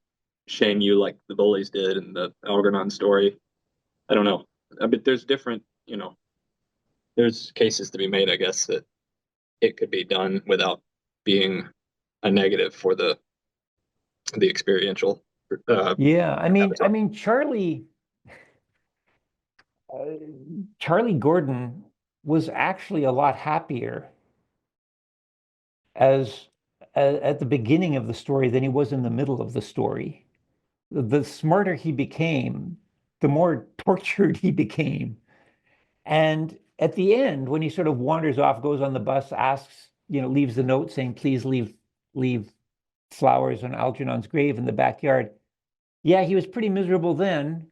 shame you like the bullies did in the Algernon story. I don't know. But there's different, there's cases to be made, I guess, that it could be done without being a negative for the experiential. Yeah, I mean, Charlie Gordon was actually a lot happier as at the beginning of the story than he was in the middle of the story. The smarter he became, the more tortured he became. And at the end, when he sort of wanders off, goes on the bus, asks, leaves the note saying, please leave flowers on Algernon's grave in the backyard. Yeah, he was pretty miserable then.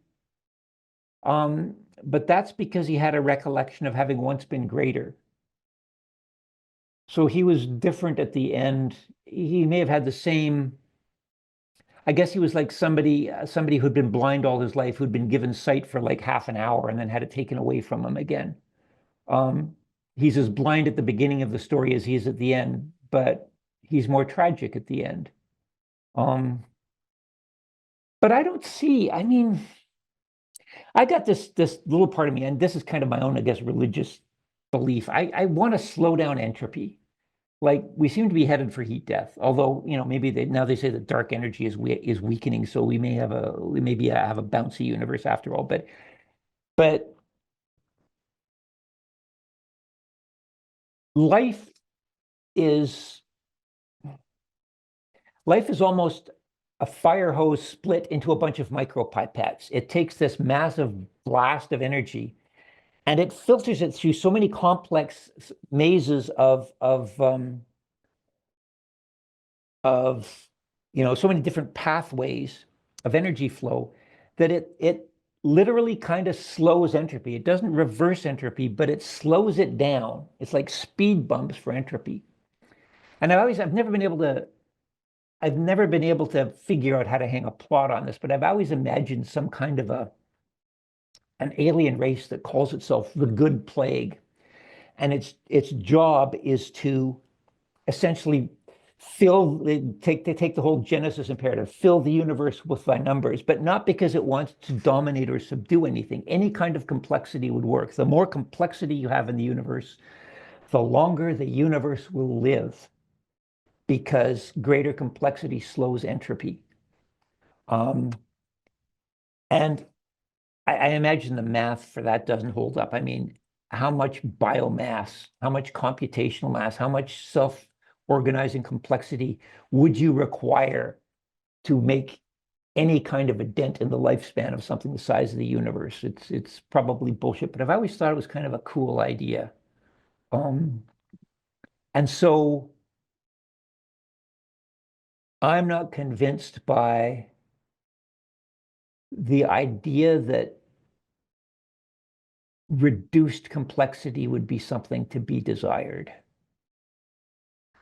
But that's because he had a recollection of having once been greater. So he was different at the end. He may have had the same, I guess he was like somebody who'd been blind all his life, who'd been given sight for like half an hour and then had it taken away from him again. He's as blind at the beginning of the story as he is at the end, but he's more tragic at the end. But I don't see, I mean, I got this little part of me, and this is kind of my own, I guess, religious belief. I want to slow down entropy. Like we seem to be headed for heat death, although maybe now they say that dark energy is weakening, so we may have a bouncy universe after all. But life is almost a fire hose split into a bunch of micropipettes. It takes this massive blast of energy and it filters it through so many complex mazes of so many different pathways of energy flow that it literally kind of slows entropy. It doesn't reverse entropy, but it slows it down. It's like speed bumps for entropy. And I've never been able to figure out how to hang a plot on this, but I've always imagined some kind of an alien race that calls itself the Good Plague. And its job is to essentially take the whole Genesis imperative, fill the universe with thy numbers, but not because it wants to dominate or subdue anything. Any kind of complexity would work. The more complexity you have in the universe, the longer the universe will live. because greater complexity slows entropy. And I imagine the math for that doesn't hold up. I mean, how much biomass, how much computational mass, how much self-organizing complexity would you require to make any kind of a dent in the lifespan of something the size of the universe? It's probably bullshit, but I've always thought it was kind of a cool idea. And so I'm not convinced by the idea that reduced complexity would be something to be desired.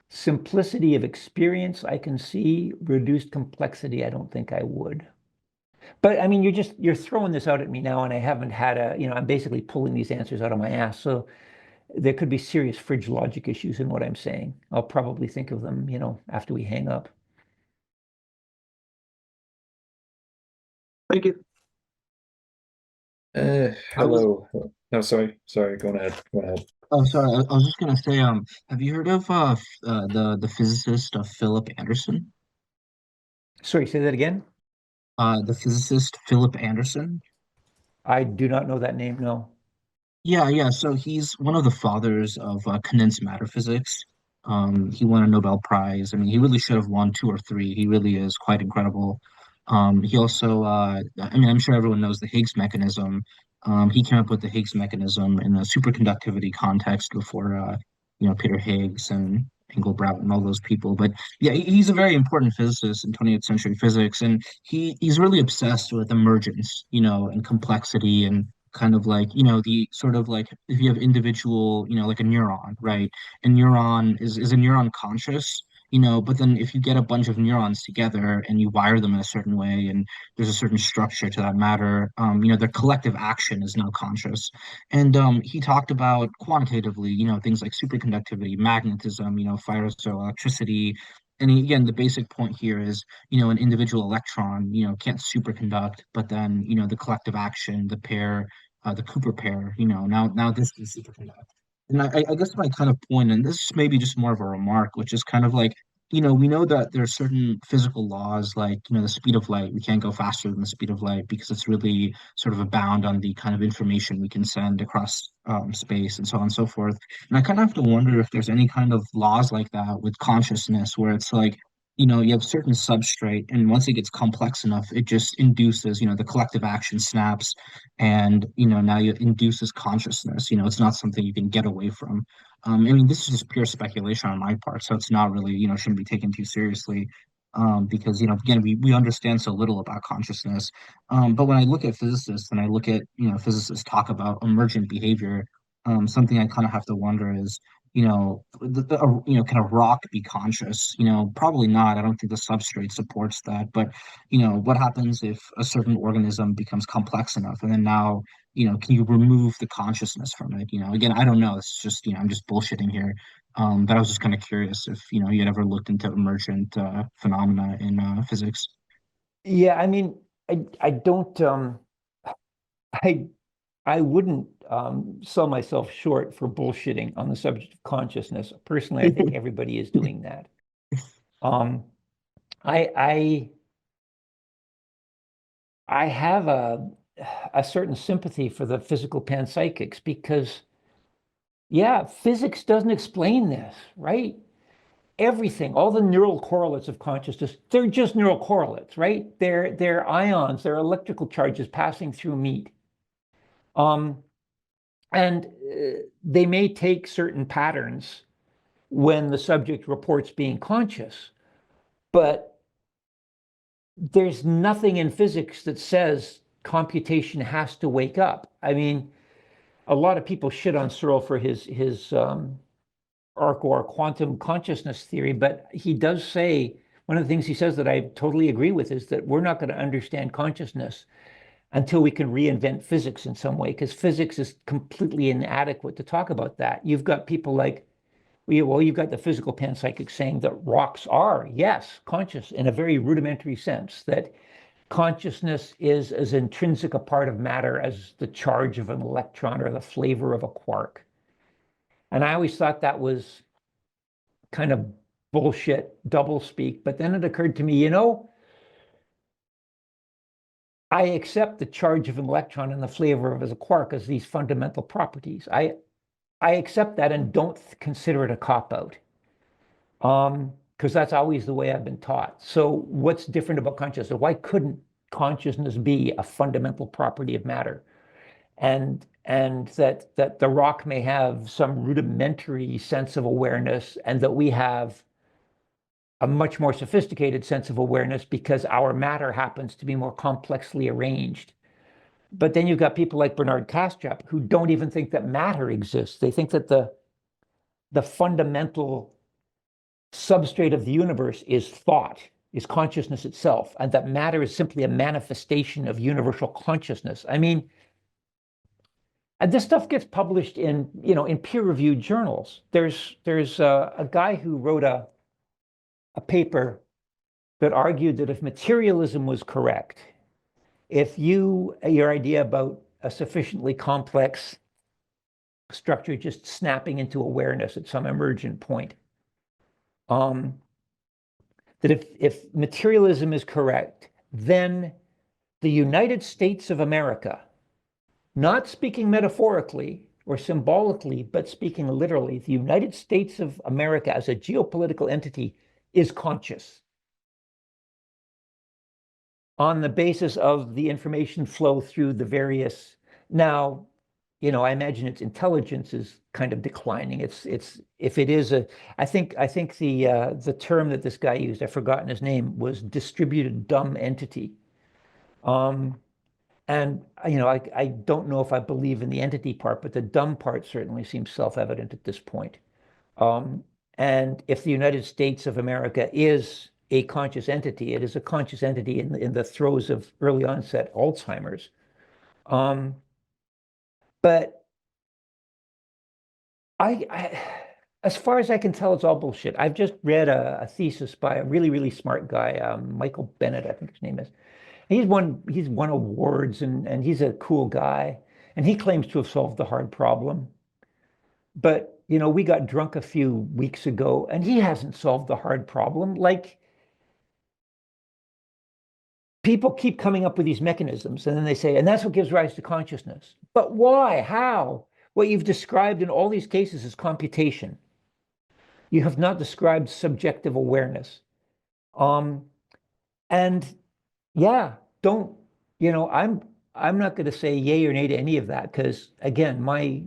Simplicity of experience, I can see. Reduced complexity, I don't think I would. But I mean, you're throwing this out at me now, and I haven't had I'm basically pulling these answers out of my ass. So there could be serious fridge logic issues in what I'm saying. I'll probably think of them, after we hang up. Thank you. Hello. No, sorry. Go ahead. Oh, sorry. I was just gonna say, have you heard of the physicist Philip Anderson? Sorry, say that again? The physicist Philip Anderson. I do not know that name, no. Yeah. So he's one of the fathers of condensed matter physics. He won a Nobel Prize. I mean, he really should have won two or three. He really is quite incredible. He also, I mean, I'm sure everyone knows the Higgs mechanism. He came up with the Higgs mechanism in a superconductivity context before, Peter Higgs and Engelbart and all those people. But yeah, he's a very important physicist in 20th century physics, and he's really obsessed with emergence, and complexity and kind of like the sort of like if you have individual like a neuron, right? A neuron is a neuron conscious, but then if you get a bunch of neurons together and you wire them in a certain way and there's a certain structure to that matter, their collective action is now conscious. And he talked about quantitatively, things like superconductivity, magnetism, fires or electricity. And again, the basic point here is, an individual electron, can't superconduct, but then, the collective action, the Cooper pair, now this can superconduct. And I guess my kind of point, and this is maybe just more of a remark, which is kind of like, we know that there are certain physical laws, like, the speed of light. We can't go faster than the speed of light because it's really sort of a bound on the kind of information we can send across space and so on and so forth. And I kind of have to wonder if there's any kind of laws like that with consciousness where it's like, you have certain substrate, and once it gets complex enough, it just induces, the collective action snaps, and now it induces consciousness. It's not something you can get away from. I mean, this is just pure speculation on my part, so it's not really, shouldn't be taken too seriously, because again, we understand so little about consciousness. But when I look at physicists and I look at physicists talk about emergent behavior, something I kind of have to wonder is, can a rock be conscious? Probably not. I don't think the substrate supports that. But what happens if a certain organism becomes complex enough, and then now, can you remove the consciousness from it? Again, I don't know. It's just, I'm just bullshitting here. But I was just kind of curious if you had ever looked into emergent phenomena in physics. Yeah, I mean, I don't I wouldn't sell myself short for bullshitting on the subject of consciousness. Personally, I think everybody is doing that. Um, I have a certain sympathy for the physical panpsychics because, yeah, physics doesn't explain this, right? Everything, all the neural correlates of consciousness, they're just neural correlates, right? They're ions, they're electrical charges passing through meat. And they may take certain patterns when the subject reports being conscious, but there's nothing in physics that says computation has to wake up. I mean, a lot of people shit on Searle for his arc or quantum consciousness theory, but he does say, one of the things he says that I totally agree with is that we're not going to understand consciousness until we can reinvent physics in some way, because physics is completely inadequate to talk about that. You've got people like, well, you've got the physical panpsychics saying that rocks are, yes, conscious in a very rudimentary sense, that consciousness is as intrinsic a part of matter as the charge of an electron or the flavor of a quark. And I always thought that was kind of bullshit, double speak. But then it occurred to me, I accept the charge of an electron and the flavor of a quark as these fundamental properties. I accept that and don't consider it a cop-out. Because that's always the way I've been taught. So what's different about consciousness? Why couldn't consciousness be a fundamental property of matter? And that the rock may have some rudimentary sense of awareness, and that we have a much more sophisticated sense of awareness because our matter happens to be more complexly arranged. But then you've got people like Bernard Kastrup who don't even think that matter exists. They think that the fundamental substrate of the universe is thought, is consciousness itself, and that matter is simply a manifestation of universal consciousness. I mean, and this stuff gets published in peer-reviewed journals. There's a guy who wrote a paper that argued that if materialism was correct, if your idea about a sufficiently complex structure just snapping into awareness at some emergent point, that if materialism is correct, then the United States of America, not speaking metaphorically or symbolically, but speaking literally, the United States of America as a geopolitical entity is conscious on the basis of the information flow through the various. Now, I imagine its intelligence is kind of declining. It's if it is I think the term that this guy used, I've forgotten his name, was distributed dumb entity. And I don't know if I believe in the entity part, but the dumb part certainly seems self-evident at this point. And if the United States of America is a conscious entity, it is a conscious entity in the throes of early onset Alzheimer's. But as far as I can tell, it's all bullshit. I've just read a thesis by a really, really smart guy, Michael Bennett, I think his name is. He's won awards, and he's a cool guy, and he claims to have solved the hard problem. But we got drunk a few weeks ago, and he hasn't solved the hard problem. Like, people keep coming up with these mechanisms, and then they say, and that's what gives rise to consciousness. But why? How? What you've described in all these cases is computation. You have not described subjective awareness. And yeah, I'm not going to say yay or nay to any of that, because again, my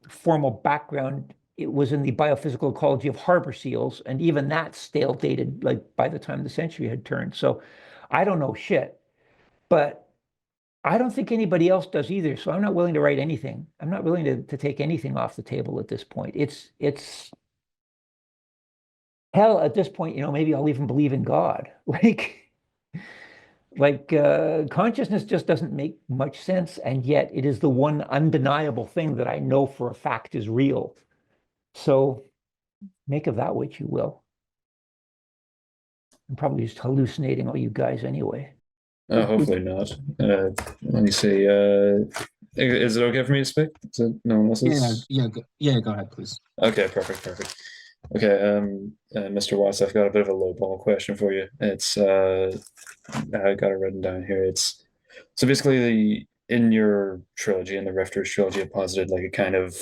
formal background, it was in the biophysical ecology of harbor seals, and even that stale dated like by the time the century had turned. So I don't know shit, but I don't think anybody else does either. So I'm not willing to write anything. I'm not willing to take anything off the table at this point. It's hell, at this point, maybe I'll even believe in God. Like consciousness just doesn't make much sense, and yet it is the one undeniable thing that I know for a fact is real. So make of that what you will. I'm probably just hallucinating all you guys anyway. Hopefully not. Let me see. Is it okay for me to speak? Is it no one else's? Yeah, go ahead, please. Okay, perfect. Okay, Mr. Watts, I've got a bit of a lowball question for you. It's I got it written down here. It's so basically in your trilogy, in the Rifters trilogy, it posited like a kind of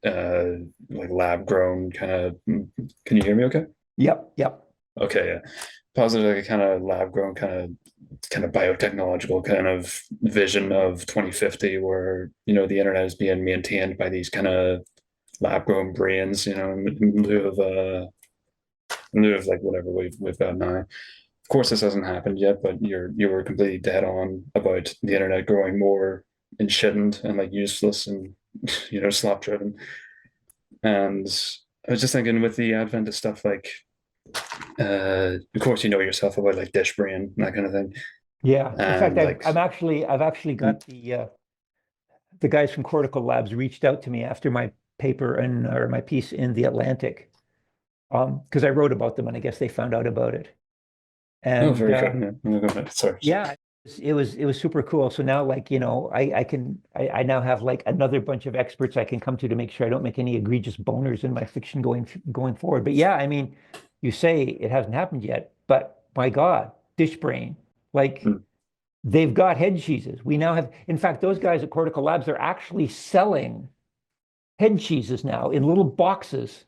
like lab grown kind of. Can you hear me? Okay. Yep. Okay, yeah. Positive, like a kind of lab grown, kind of biotechnological kind of vision of 2050, where the internet is being maintained by these kind of lab grown brains, in lieu of like whatever we've got now. Of course, this hasn't happened yet, but you were completely dead on about the internet growing more enshittened and like useless and slop driven. And I was just thinking, with the advent of stuff like of course yourself about like dish brain and that kind of thing. Yeah. In fact, like, I've actually got the guys from Cortical Labs reached out to me after my paper or my piece in the Atlantic, because I wrote about them, and I guess they found out about it. And very good. Yeah. Sorry. Yeah, it was super cool. So now, like, I now have like another bunch of experts I can come to make sure I don't make any egregious boners in my fiction going forward. But yeah, I mean, you say it hasn't happened yet, but my God, dish brain, like Hmm. they've got head cheeses. We now have, in fact, those guys at Cortical Labs, they're actually selling head cheeses now in little boxes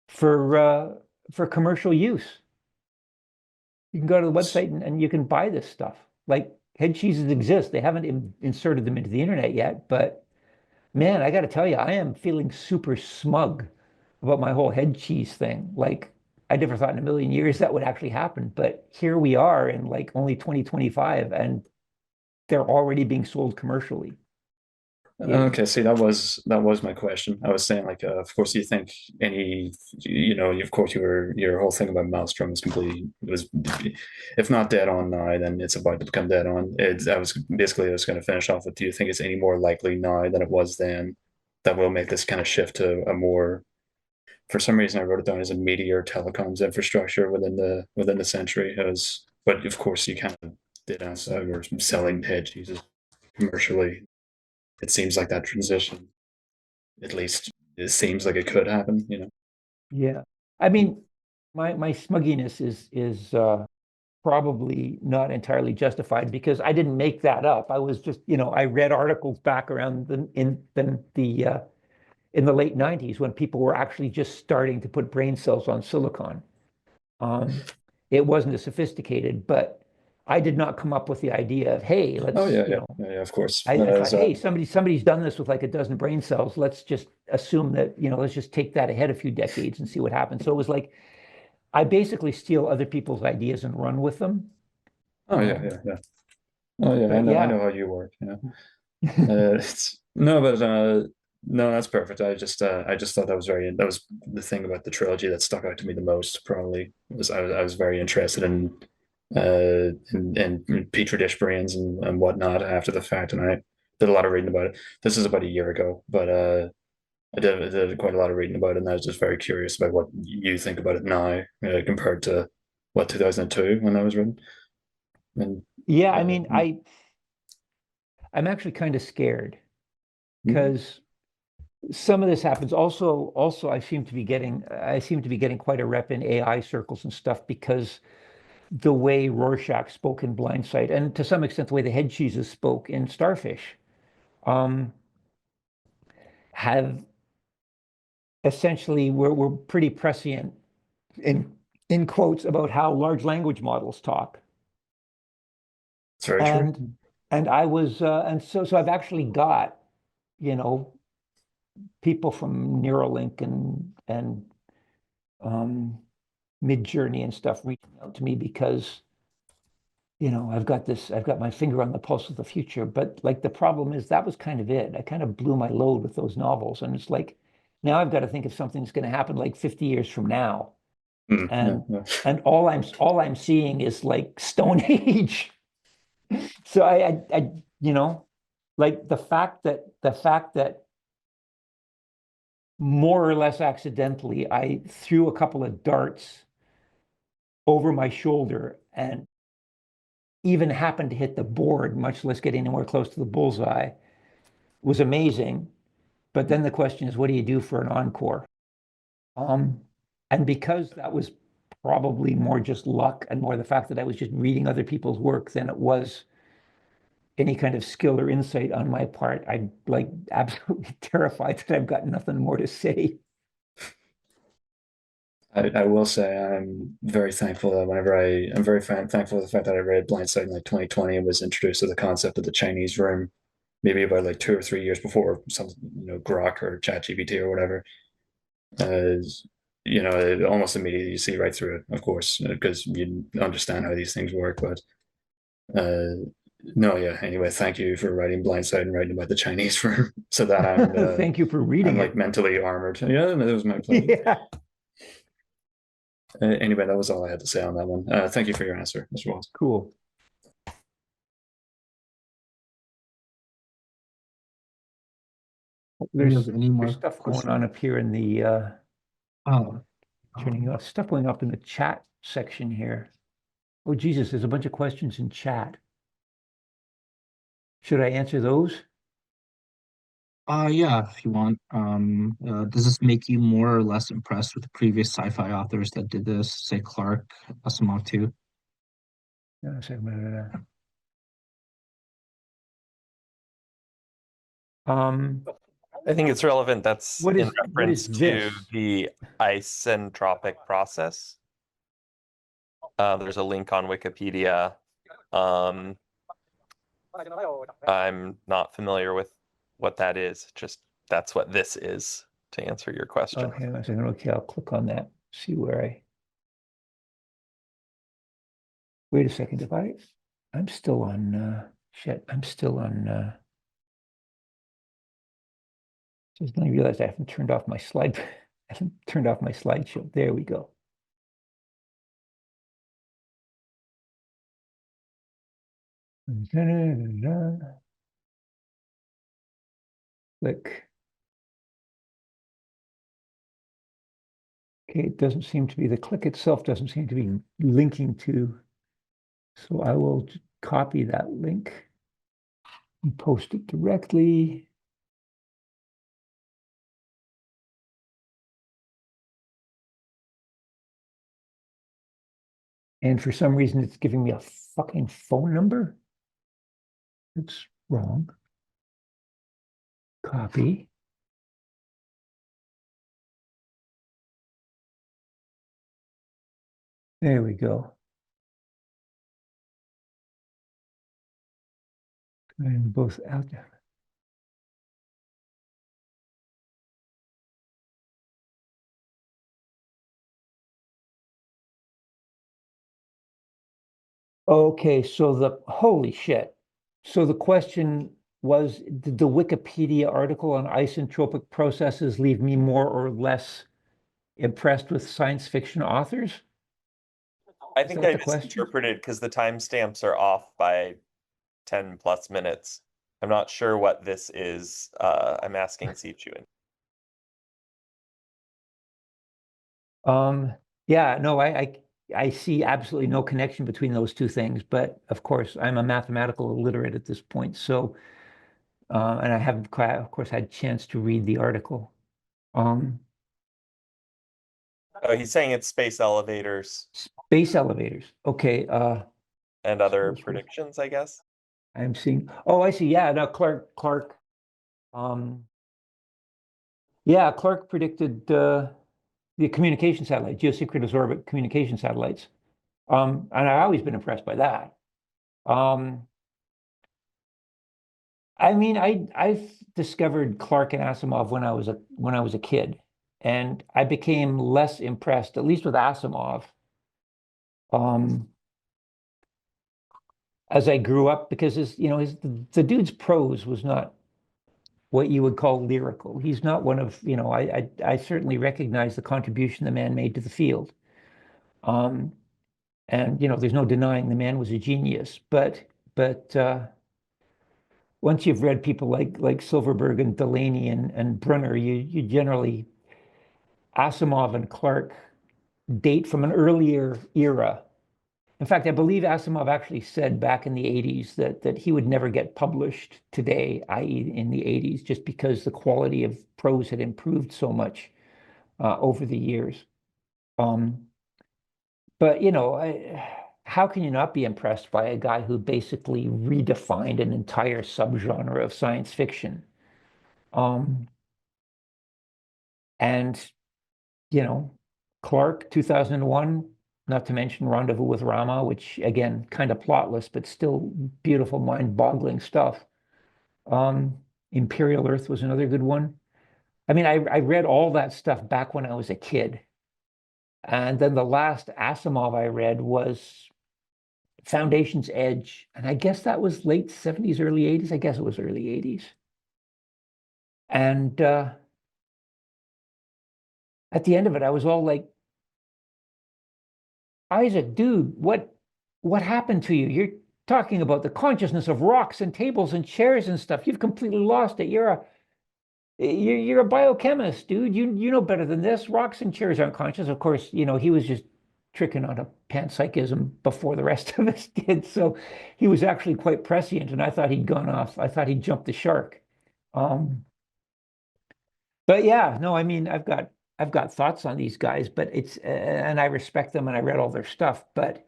for commercial use. You can go to the website and you can buy this stuff. Like head cheeses exist. They haven't inserted them into the internet yet, but man, I got to tell you, I am feeling super smug about my whole head cheese thing. Like I never thought in a million years that would actually happen, but here we are in like only 2025 and they're already being sold commercially. Okay, see, that was my question. I was saying, like, of course, you think of course, your whole thing about Maelstrom was, if not dead on now, then it's about to become dead on. I was going to finish off with, do you think it's any more likely now than it was then that we'll make this kind of shift to a more, for some reason, I wrote it down as a meteor telecoms infrastructure within the century, but of course, you kind of did answer, we're selling head cheeses commercially. It seems like that transition, at least it seems like it could happen, Yeah. I mean, my smugginess is probably not entirely justified because I didn't make that up. I was just, I read articles back around in the late 90s when people were actually just starting to put brain cells on silicon. It wasn't as sophisticated, but I did not come up with the idea of, hey, let's, Oh yeah, of course. I thought, hey, somebody's done this with like a dozen brain cells. Let's just assume that, let's just take that ahead a few decades and see what happens. So it was like I basically steal other people's ideas and run with them. Oh yeah. Oh yeah, I know how you work. No, that's perfect. I just thought that was the thing about the trilogy that stuck out to me the most. Probably was I was very interested in petri dish brains and whatnot after the fact, and I did a lot of reading about it. This is about a year ago, but I did quite a lot of reading about it, and I was just very curious about what you think about it now compared to what 2002 when that was written. And Yeah, I mean, I'm actually kind of scared because some of this happens. Also, I seem to be getting quite a rep in AI circles and stuff because the way Rorschach spoke in Blindsight, and to some extent the way the head cheeses spoke in Starfish, have essentially we're pretty prescient in quotes about how large language models talk. it's very true. And I was and so I've actually got, people from Neuralink and Midjourney and stuff reaching out to me because I've got my finger on the pulse of the future. But like the problem is that was kind of it. I kind of blew my load with those novels, and it's like now I've got to think of something that's going to happen like 50 years from now, and all I'm seeing is like Stone Age. So I like the fact that more or less accidentally I threw a couple of darts over my shoulder and even happened to hit the board, much less get anywhere close to the bullseye, was amazing. But then the question is, what do you do for an encore? And because that was probably more just luck and more the fact that I was just reading other people's work than it was any kind of skill or insight on my part, I'm like absolutely terrified that I've got nothing more to say. I will say I'm very thankful that I'm very thankful for the fact that I read Blindsight in like 2020 and was introduced to the concept of the Chinese room, maybe about like 2 or 3 years before some Grok or ChatGPT or whatever. Almost immediately you see right through it, of course, because you understand how these things work. But no, yeah. Anyway, thank you for writing Blindsight and writing about the Chinese room, so that I'm Thank you for reading I'm like it. mentally armored. Yeah, that was my pleasure. Yeah. Anyway, that was all I had to say on that one. Thank you for your answer, Mr. Walls. Cool. There's stuff going on up here in the turning off stuff going up in the chat section here. Oh Jesus, there's a bunch of questions in chat. Should I answer those? Yeah, if you want. Does this make you more or less impressed with the previous sci-fi authors that did this, say Clark, Asimov too? Yeah, a second. I think it's relevant. That's What in is reference to this? the isentropic process. There's a link on Wikipedia. I'm not familiar with what that is. Just that's what this is, to answer your question. Okay, a second. Okay, I'll click on that. See where I. Wait a second. If I'm still on. Shit, I'm still on. Just then I realized I haven't turned off my slide. I haven't turned off my slideshow. There we go. Click. Okay, it doesn't seem to be, the click itself doesn't seem to be linking to, so I will copy that link and post it directly. And for some reason, it's giving me a fucking phone number. It's wrong. Copy. There we go. And both out there. Okay, so holy shit. So the question was, did the Wikipedia article on isentropic processes leave me more or less impressed with science fiction authors? I Is think that I the question? misinterpreted because the timestamps are off by 10 plus minutes. I'm not sure what this is. I'm asking Sichuan. Yeah, no, I see absolutely no connection between those two things, but of course I'm a mathematical illiterate at this point, so and I haven't, of course, had a chance to read the article. Oh, he's saying it's space elevators Space elevators. Okay, and other Space- predictions, I guess. I'm seeing. Oh, I see. Yeah, no, Clark. Yeah, Clark predicted the communication satellite, geosynchronous orbit communication satellites. And I've always been impressed by that. I mean, I've discovered Clark and Asimov when I was a kid, and I became less impressed, at least with Asimov, as I grew up, because the dude's prose was not what you would call lyrical. He's not one of, I certainly recognize the contribution the man made to the field. And there's no denying the man was a genius, but once you've read people like Silverberg and Delaney and Brunner, you generally, Asimov and Clark date from an earlier era. In fact, I believe Asimov actually said back in the 80s that he would never get published today, i.e. in the 80s, just because the quality of prose had improved so much over the years. But how can you not be impressed by a guy who basically redefined an entire subgenre of science fiction? And Clark, 2001, not to mention Rendezvous with Rama, which again, kind of plotless, but still beautiful, mind-boggling stuff. Imperial Earth was another good one. I mean, I read all that stuff back when I was a kid. And then the last Asimov I read was Foundation's Edge. And I guess that was late 70s, early 80s. I guess it was early 80s. And at the end of it, I was all like, Isaac, dude, what happened to you? You're talking about the consciousness of rocks and tables and chairs and stuff. You've completely lost it. You're a biochemist, dude. You know better than this. Rocks and chairs aren't conscious. Of course, he was just tricking on a panpsychism before the rest of us did. So he was actually quite prescient, and I thought he'd gone off. I thought he'd jumped the shark. But yeah, no, I mean, I've got thoughts on these guys, but it's and I respect them and I read all their stuff, but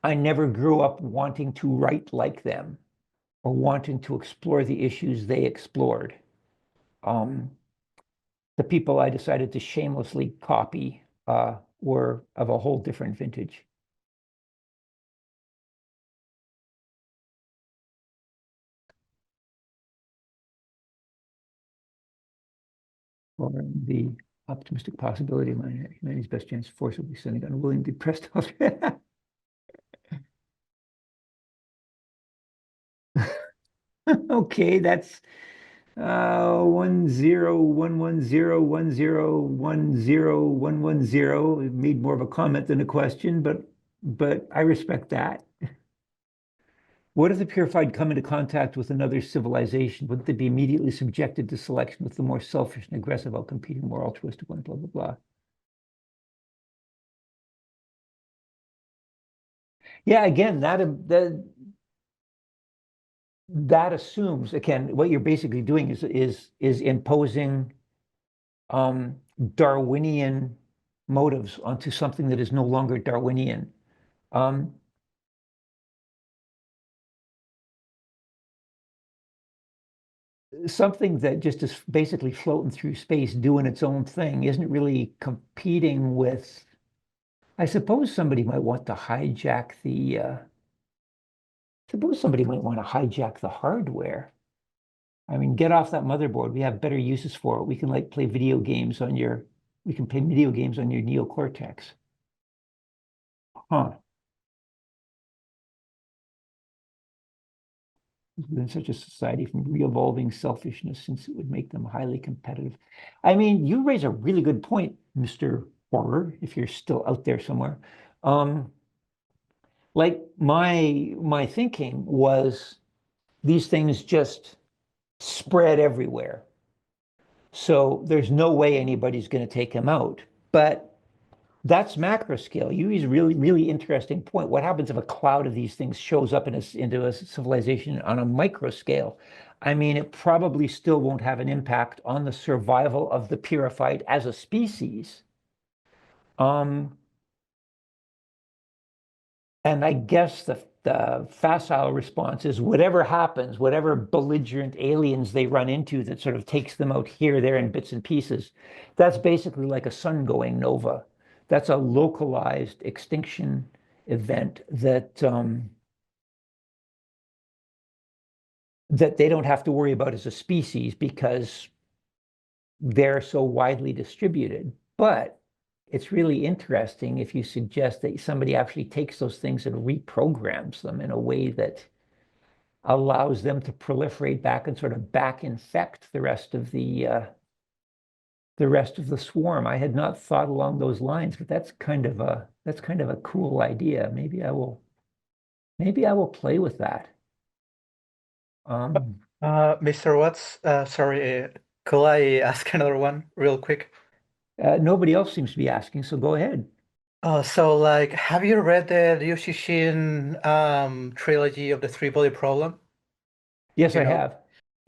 I never grew up wanting to write like them or wanting to explore the issues they explored. The people I decided to shamelessly copy were of a whole different vintage. Or the optimistic possibility of humanity's best chance forcibly sending unwilling, depressed. Okay, that's 10110101010110. It made more of a comment than a question, but I respect that. What if the purified come into contact with another civilization? Wouldn't they be immediately subjected to selection with the more selfish and aggressive, outcompeting, more altruistic one, blah, blah, blah? Yeah, again, that assumes, again, what you're basically doing is imposing Darwinian motives onto something that is no longer Darwinian. Something that just is basically floating through space, doing its own thing, isn't really competing with. I suppose somebody might want to hijack the. Suppose somebody might want to hijack the hardware. I mean, get off that motherboard. We have better uses for it. We can like play video games on your. We can play video games on your neocortex. Huh. Within such a society from re-evolving selfishness, since it would make them highly competitive. I mean, you raise a really good point, Mr. Horror, if you're still out there somewhere. Like my thinking was these things just spread everywhere. So there's no way anybody's going to take them out. But that's macro scale. You use a really, really interesting point. What happens if a cloud of these things shows up into a civilization on a micro scale? I mean, it probably still won't have an impact on the survival of the purified as a species. And I guess the facile response is whatever happens, whatever belligerent aliens they run into that sort of takes them out here, there in bits and pieces, that's basically like a sun going nova. That's a localized extinction event that that they don't have to worry about as a species because they're so widely distributed. But it's really interesting if you suggest that somebody actually takes those things and reprograms them in a way that allows them to proliferate back and sort of back infect the rest of the swarm. I had not thought along those lines, but that's kind of a cool idea. Maybe I will play with that. Mr. Watts, sorry, could I ask another one real quick? Nobody else seems to be asking, so go ahead. So like, have you read the Liu Cixin trilogy of the three-body problem? Yes, You I know? have.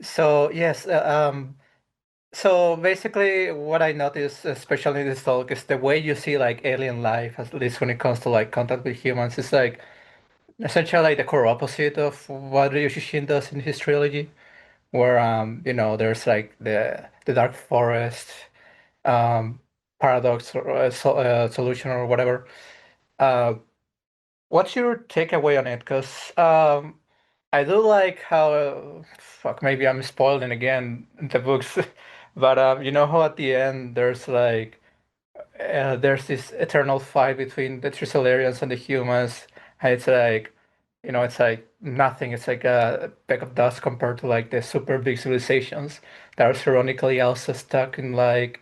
So yes, so basically what I noticed, especially in this talk, is the way you see like alien life, at least when it comes to like contact with humans, is like essentially like the core opposite of what Liu Cixin does in his trilogy, where there's like the dark forest, paradox or solution or whatever. What's your takeaway on it? Because I do like how, fuck, maybe I'm spoiling again the books, but you know how at the end there's this eternal fight between the Trisolarians and the humans, and it's like, it's like nothing. It's like a speck of dust compared to like the super big civilizations that are ironically also stuck in like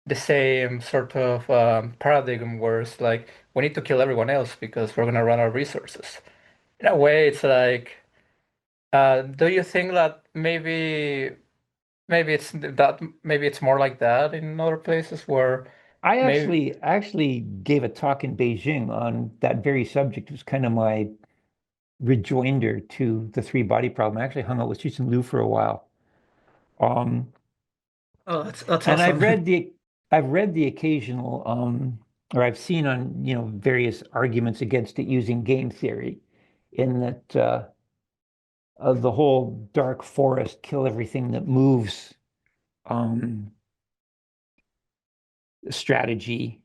the same sort of paradigm where it's like we need to kill everyone else because we're gonna run out of resources. In a way, it's like, do you think that maybe it's more like that in other places where I maybe actually gave a talk in Beijing on that very subject. It was kind of my rejoinder to the three body problem. I actually hung out with Cixin Liu for a while. Oh, that's And awesome. I've read the occasional or I've seen on, various arguments against it using game theory in that of the whole dark forest, kill everything that moves um, strategy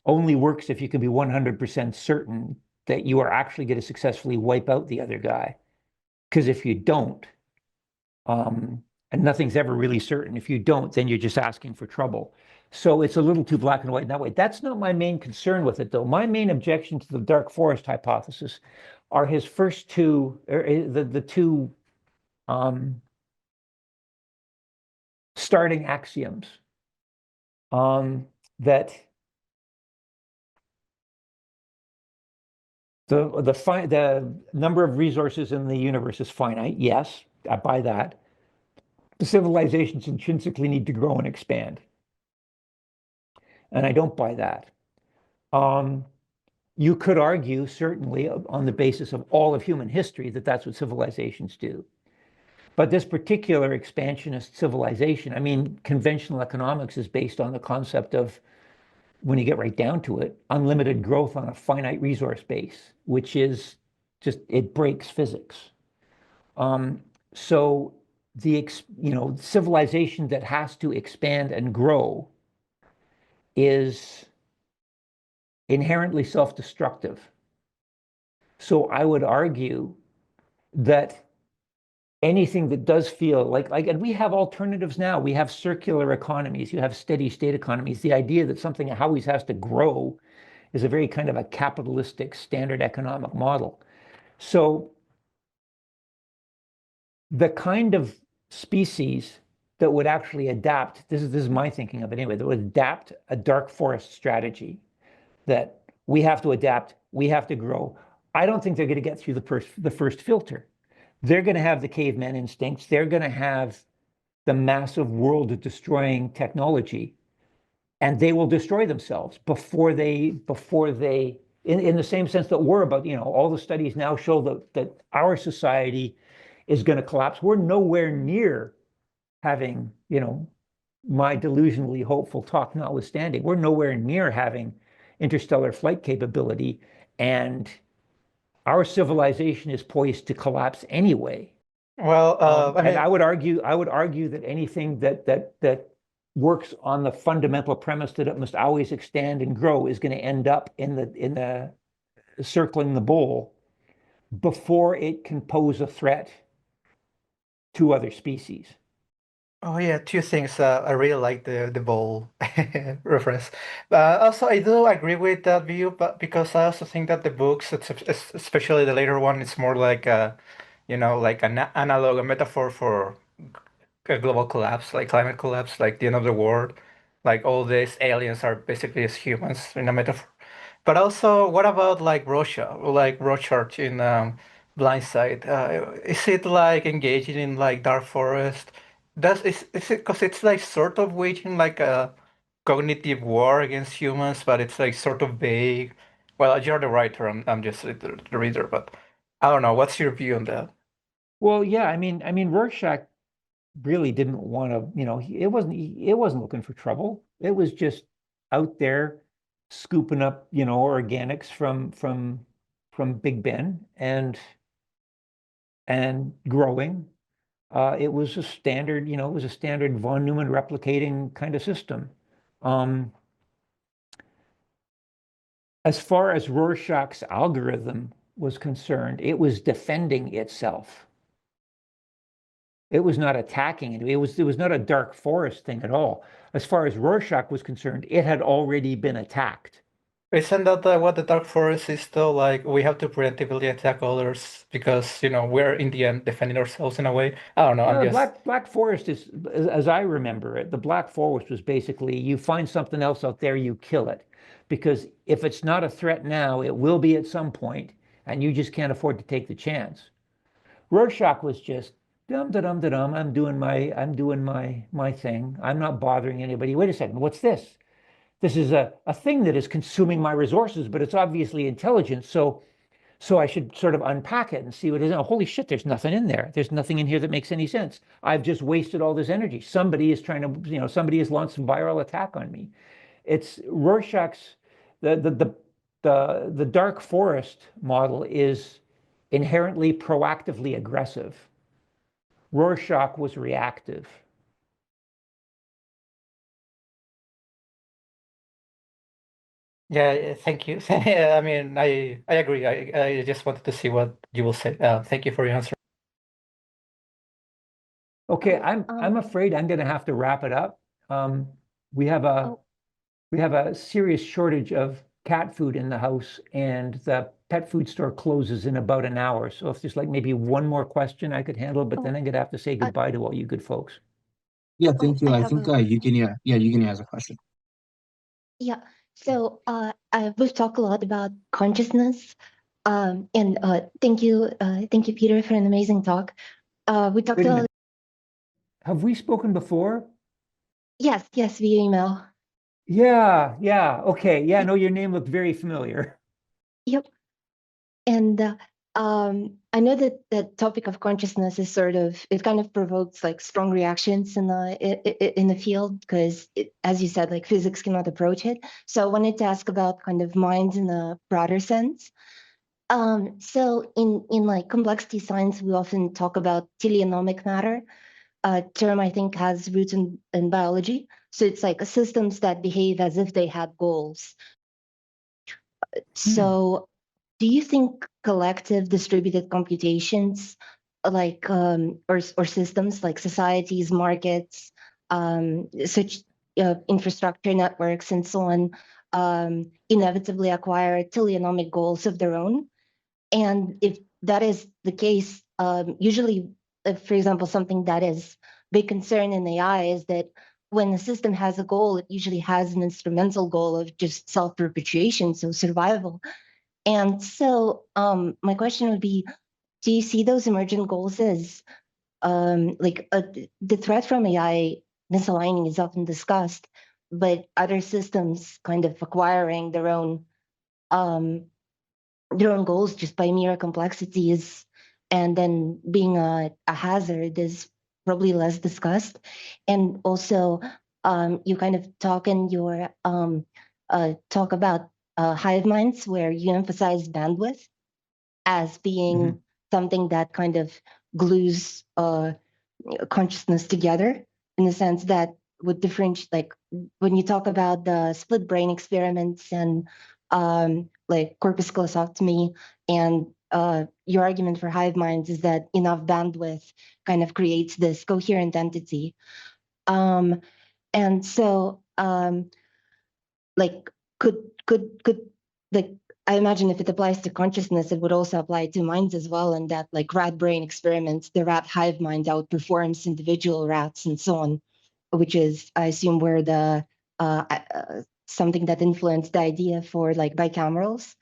only works if you can be 100% certain that you are actually going to successfully wipe out the other guy. Because if you don't, and nothing's ever really certain, if you don't, then you're just asking for trouble. So it's a little too black and white in that way. That's not my main concern with it, though. My main objection to the dark forest hypothesis are his first two, or the two starting axioms that the number of resources in the universe is finite. Yes, I buy that. The civilizations intrinsically need to grow and expand, and I don't buy that. You could argue, certainly, on the basis of all of human history, that that's what civilizations do. But this particular expansionist civilization, I mean, conventional economics is based on the concept of, when you get right down to it, unlimited growth on a finite resource base, which is just, it breaks physics. So the civilization that has to expand and grow is inherently self-destructive. So I would argue that anything that does feel like, and we have alternatives now. We have circular economies. You have steady state economies. The idea that something always has to grow is a very kind of a capitalistic standard economic model. So the kind of species that would actually adapt, this is my thinking of it anyway, that would adapt a dark forest strategy, that we have to adapt, we have to grow. I don't think they're going to get through the first filter. They're going to have the caveman instincts. They're going to have the massive world-destroying technology, and they will destroy themselves before they, in the same sense that we're about, all the studies now show that our society is going to collapse. We're nowhere near having, my delusionally hopeful talk notwithstanding, we're nowhere near having interstellar flight capability, and our civilization is poised to collapse anyway. Well, I mean, And I would argue that anything that works on the fundamental premise that it must always expand and grow is going to end up in the circling the bowl before it can pose a threat to other species. oh yeah, two things. I really like the bowl reference. Also, I do agree with that view, but because I also think that the books, especially the later one, it's more like like an analog, a metaphor for a global collapse, like climate collapse, like the end of the world. Like all these aliens are basically as humans in a metaphor. But also, what about like Russia, like Rorschach in Blindside? Is it like engaging in like dark forest? Is it because it's like sort of waging like a cognitive war against humans, but it's like sort of vague. Well, you're the writer. I'm just the reader, but I don't know. What's your view on that? Well, yeah, I mean, Rorschach really didn't want to, it wasn't looking for trouble. It was just out there scooping up, organics from Big Ben and growing. It was a standard, von Neumann replicating kind of system. As far as Rorschach's algorithm was concerned, it was defending itself. It was not attacking it. It was not a dark forest thing at all. As far as Rorschach was concerned, it had already been attacked. Isn't that what the Dark Forest is though? Like we have to preemptively attack others because we're in the end defending ourselves in a way. I don't know. I'm The just Black Forest is, as I remember it, the Black Forest was basically, you find something else out there, you kill it. Because if it's not a threat now, it will be at some point, and you just can't afford to take the chance. Rorschach was just dum da dum da dum. I'm doing my thing. I'm not bothering anybody. Wait a second, what's this? This is a thing that is consuming my resources, but it's obviously intelligent. So So I should sort of unpack it and see what it is. Oh, holy shit, there's nothing in there. There's nothing in here that makes any sense. I've just wasted all this energy. Somebody is trying to, somebody has launched some viral attack on me. It's Rorschach's, the dark forest model is inherently proactively aggressive. Rorschach was reactive. Yeah, thank you. I mean, I agree. I just wanted to see what you will say. Thank you for your answer. Okay, I'm afraid I'm going to have to wrap it up. We have a serious shortage of cat food in the house, and the pet food store closes in about an hour. So if there's like maybe one more question I could handle, but then I'm going to have to say goodbye to all you good folks. Yeah, thank you. I I have think a Eugenia has a question. yeah. So we've talked a lot about consciousness, and thank you, Peter, for an amazing talk. We talked Wait a about minute. Have we spoken before? yes, via email. Yeah. Okay. Yeah, no, your name looked very familiar. Yep. And I know that the topic of consciousness is it kind of provokes like strong reactions in the field because, as you said, like physics cannot approach it. So I wanted to ask about kind of minds in a broader sense. So in like complexity science, we often talk about teleonomic matter. A term I think has roots in biology. So it's like systems that behave as if they had goals. So do you think collective distributed computations or systems like societies, markets, such infrastructure networks and so on inevitably acquire teleonomic goals of their own? And if that is the case, usually, for example, something that is big concern in AI is that when a system has a goal, it usually has an instrumental goal of just self-perpetuation, so survival. And so my question would be, do you see those emergent goals as the threat from AI misaligning is often discussed, but other systems kind of acquiring um, their own goals just by mere complexities and then being a hazard is probably less discussed. And also, you kind of talk in your talk about hive minds where you emphasize bandwidth as being something that kind of glues consciousness together in the sense that would differentiate, like when you talk about the split brain experiments and like corpus callosotomy, and your argument for hive minds is that enough bandwidth kind of creates this coherent entity. And so like could like I imagine if it applies to consciousness, it would also apply to minds as well, and that like rat brain experiments, the rat hive mind outperforms individual rats and so on, which is I assume where the something that influenced the idea for like bicamerals.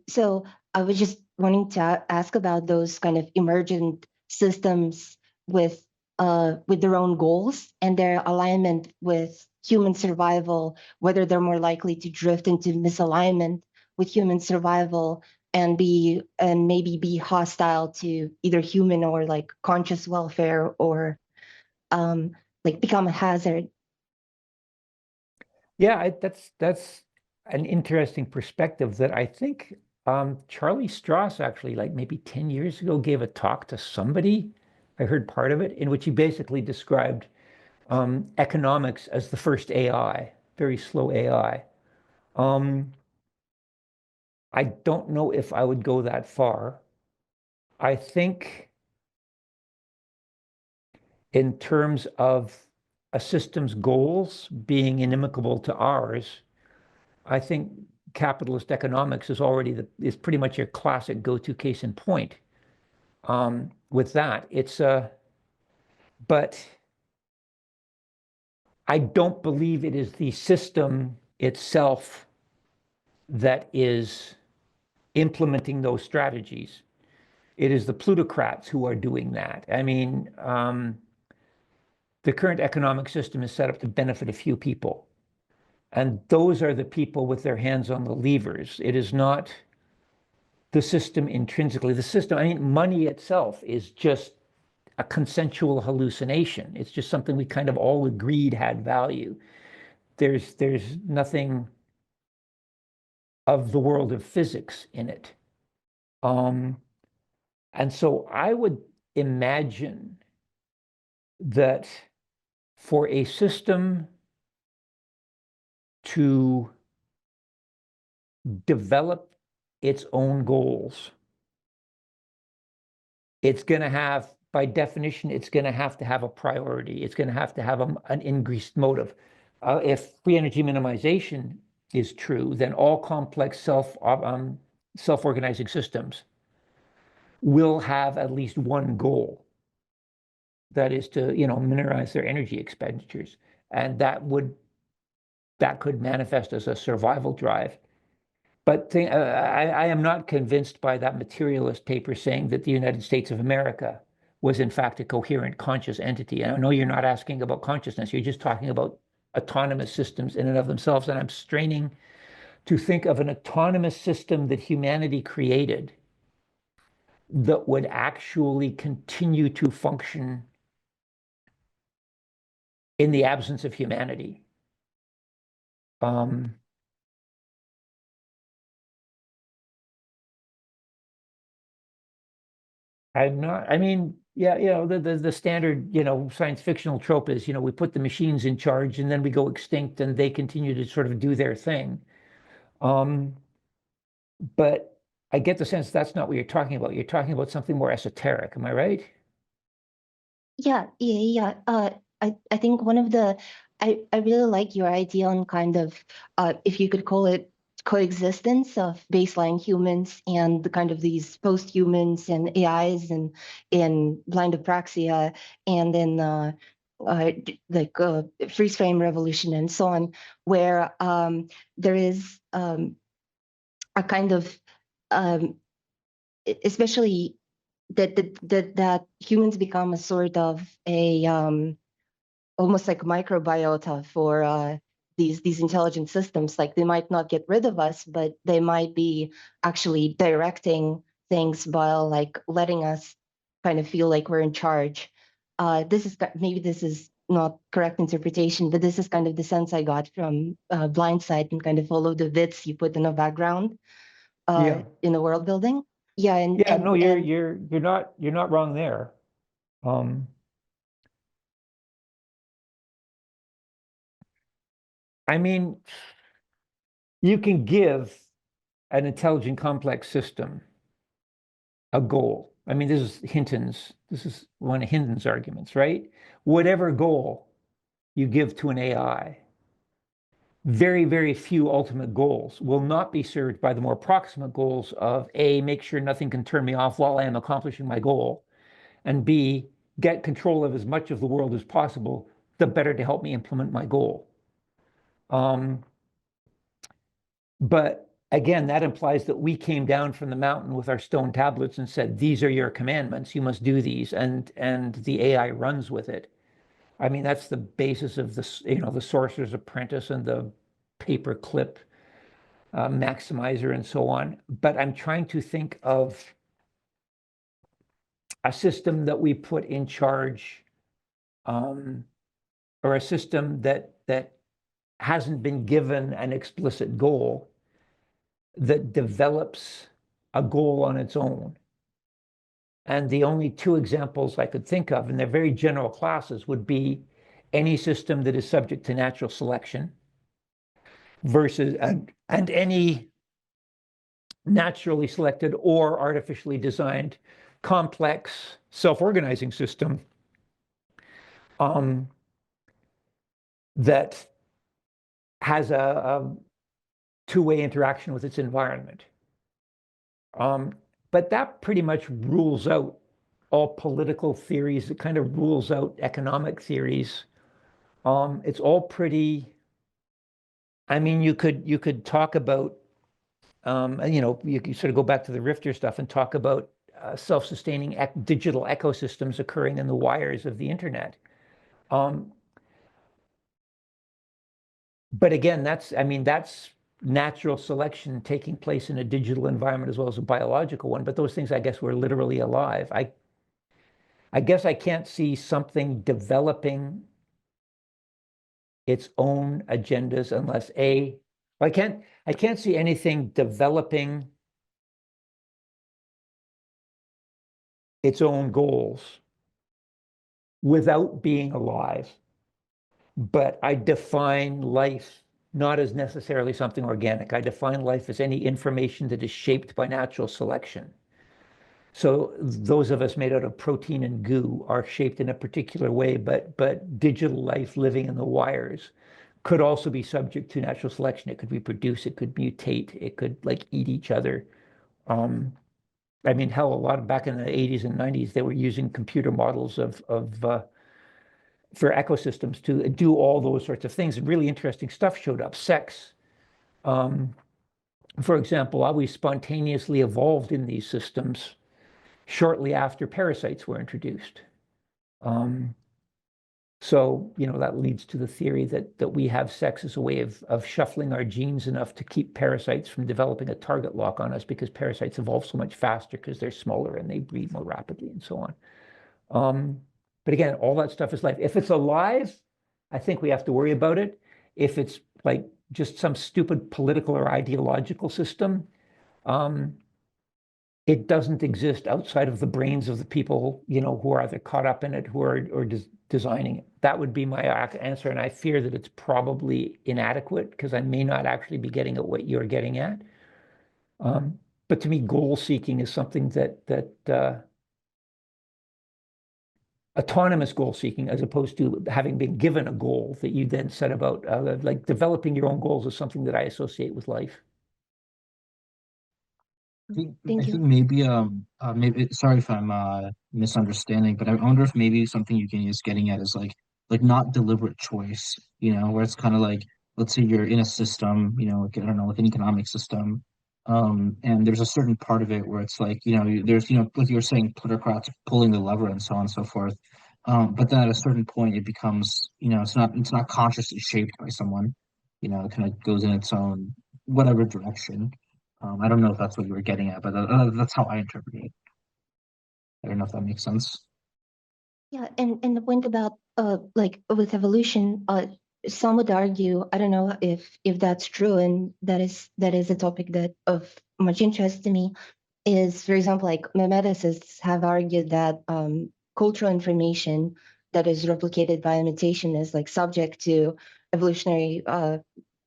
So I was just wanting to ask about those kind of emergent systems with their own goals and their alignment with human survival, whether they're more likely to drift into misalignment with human survival and maybe be hostile to either human or like conscious welfare or like become a hazard. Yeah, that's an interesting perspective that I think Charlie Strauss actually, like maybe 10 years ago, gave a talk to somebody. I heard part of it in which he basically described economics as the first AI, very slow AI. I don't know if I would go that far. I think in terms of a system's goals being inimical to ours, I think capitalist economics is pretty much your classic go-to case in point. With that, but I don't believe it is the system itself that is implementing those strategies. It is the plutocrats who are doing that. I mean, the current economic system is set up to benefit a few people. And those are the people with their hands on the levers. It is not the system intrinsically. The system, I mean, money itself is just a consensual hallucination. It's just something we kind of all agreed had value. There's nothing of the world of physics in it. And so I would imagine that for a system to develop its own goals, it's going to have, by definition, it's going to have a priority. It's going to have an increased motive. If free energy minimization is true, then all complex self-organizing systems will have at least one goal. That is to, minimize their energy expenditures. And that could manifest as a survival drive. But I am not convinced by that materialist paper saying that the United States of America was in fact a coherent conscious entity. And I know you're not asking about consciousness, you're just talking about autonomous systems in and of themselves. And I'm straining to think of an autonomous system that humanity created that would actually continue to function in the absence of humanity. I'm not, I mean, yeah, the standard, science fictional trope is, we put the machines in charge and then we go extinct and they continue to sort of do their thing. But I get the sense that's not what you're talking about. You're talking about something more esoteric. Am I right? Yeah. I think one of the, I really like your idea on kind of, if you could call it coexistence of baseline humans and the kind of these post-humans and AIs and in blind apraxia and then freeze frame revolution and so on, where there is a kind of, especially that humans become a sort of a almost like microbiota for these intelligent systems. Like they might not get rid of us, but they might be actually directing things by like letting us kind of feel like we're in charge. Maybe this is not correct interpretation, but this is kind of the sense I got from Blindsight and kind of all of the bits you put in the background in the world building. Yeah, you're not wrong there. I mean, you can give an intelligent complex system a goal. I mean, this is one of Hinton's arguments, right? Whatever goal you give to an AI, very, very few ultimate goals will not be served by the more proximate goals of A, make sure nothing can turn me off while I am accomplishing my goal, and B, get control of as much of the world as possible, the better to help me implement my goal. But again, that implies that we came down from the mountain with our stone tablets and said, these are your commandments, you must do these, and the AI runs with it. I mean, that's the basis of the Sorcerer's Apprentice and the paperclip maximizer and so on. But I'm trying to think of a system that we put in charge, or a system that hasn't been given an explicit goal, that develops a goal on its own. And the only two examples I could think of, and they're very general classes, would be any system that is subject to natural selection versus and any naturally selected or artificially designed complex self-organizing system that has a two-way interaction with its environment. But that pretty much rules out all political theories. It kind of rules out economic theories. It's all pretty, I mean, you could talk about, you could sort of go back to the Rifter stuff and talk about self-sustaining digital ecosystems occurring in the wires of the internet. But again, that's natural selection taking place in a digital environment as well as a biological one, but those things, I guess, were literally alive. I guess I can't see something developing its own agendas unless I can't see anything developing its own goals without being alive. But I define life not as necessarily something organic. I define life as any information that is shaped by natural selection. So those of us made out of protein and goo are shaped in a particular way, but digital life living in the wires could also be subject to natural selection. It could reproduce, it could mutate, it could like eat each other. I mean, hell, a lot back in the 80s and 90s, they were using computer models for ecosystems to do all those sorts of things. And really interesting stuff showed up. Sex, for example, always spontaneously evolved in these systems shortly after parasites were introduced. So, that leads to the theory that we have sex as a way of shuffling our genes enough to keep parasites from developing a target lock on us, because parasites evolve so much faster because they're smaller and they breed more rapidly and so on. But again, all that stuff is life. If it's alive, I think we have to worry about it. If it's like just some stupid political or ideological system, it doesn't exist outside of the brains of the people, who are either caught up in it, who are designing it. That would be my answer, and I fear that it's probably inadequate because I may not actually be getting at what you're getting at. But to me, goal seeking is something that autonomous goal seeking, as opposed to having been given a goal that you then set about, like developing your own goals, is something that I associate with life. Thank I you. think maybe sorry if I'm misunderstanding, but I wonder if maybe something Eugenia is getting at is like not deliberate choice, where it's kind of like, let's say you're in a system, like, I don't know, like an economic system, and there's a certain part of it where it's like, there's, like you were saying, plutocrats pulling the lever and so on and so forth. But then at a certain point it becomes, it's not consciously shaped by someone, it kind of goes in its own whatever direction. I don't know if that's what you were getting at, but that's how I interpret it. I don't know if that makes sense. Yeah, and the point about like with evolution, some would argue, I don't know if that's true, and that is a topic that of much interest to me, is, for example, like memeticists have argued that cultural information that is replicated by imitation is like subject to evolutionary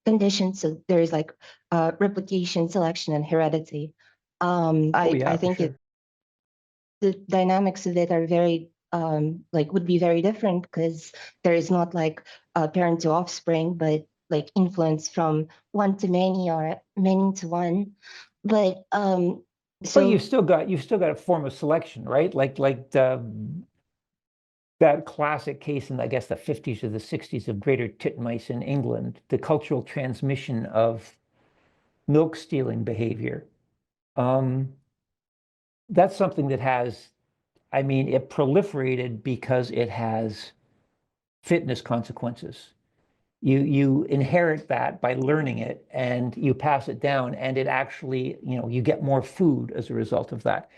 conditions. So there's like replication, selection, and heredity. I think sure. the dynamics of it are very like would be very different, because there is not like parent to offspring, but like influence from one to many or many to one. But But so you've still got a form of selection, right? Like that classic case in, I guess, the 50s or the 60s of greater titmice in England, the cultural transmission of milk stealing behavior. That's something that has, I mean, it proliferated because it has fitness consequences. You inherit that by learning it, and you pass it down, and it actually, you get more food as a result of that.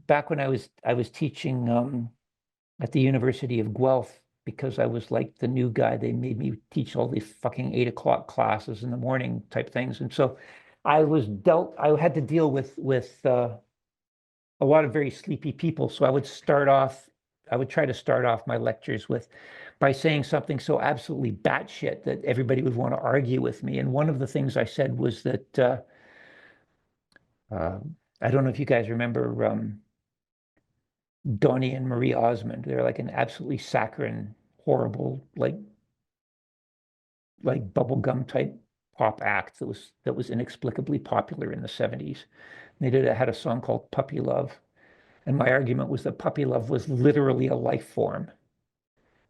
Back when I was teaching at the University of Guelph, because I was like the new guy, they made me teach all these fucking 8 o'clock classes in the morning type things, and so I had to deal with a lot of very sleepy people. So I would try to start off my lectures by saying something so absolutely batshit that everybody would want to argue with me. And one of the things I said was that I don't know if you guys remember Donnie and Marie Osmond. They're like an absolutely saccharine, horrible, like bubblegum type pop act that was inexplicably popular in the 70s. They had a song called Puppy Love. And my argument was that puppy love was literally a life form,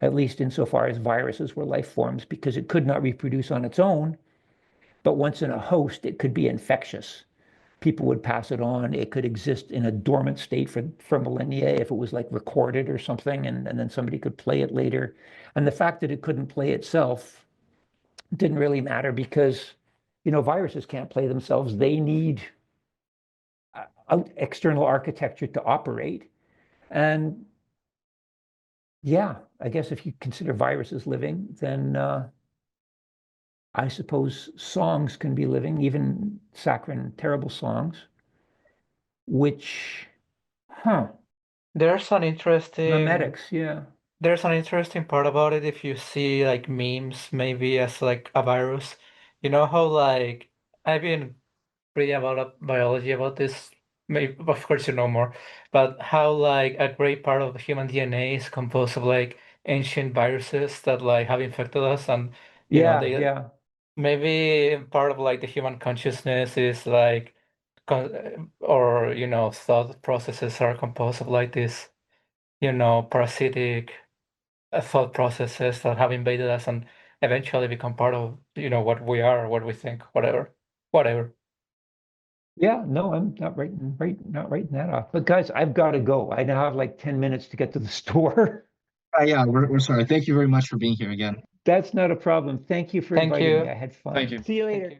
at least insofar as viruses were life forms, because it could not reproduce on its own, but once in a host, it could be infectious. People would pass it on. It could exist in a dormant state for millennia if it was like recorded or something, and then somebody could play it later. And the fact that it couldn't play itself didn't really matter because, viruses can't play themselves. They need external architecture to operate. And yeah, I guess if you consider viruses living, then I suppose songs can be living, even saccharine, terrible songs, which, There's an interesting memetics, yeah. There's an interesting part about it if you see like memes maybe as like a virus. You know how like I've been reading about biology about this. Maybe of course you know more, but how like a great part of the human DNA is composed of like ancient viruses that like have infected us, and Yeah, they yeah. maybe part of like the human consciousness is like or thought processes are composed of like this parasitic thought processes that have invaded us and eventually become part of what we are, what we think, whatever. Yeah, no, I'm not writing that off. But guys, I've got to go. I now have like 10 minutes to get to the store. Yeah, we're sorry. Thank you very much for being here again. That's not a problem. Thank you for Thank inviting me. you. I had fun. Thank you. See you Thank later. you.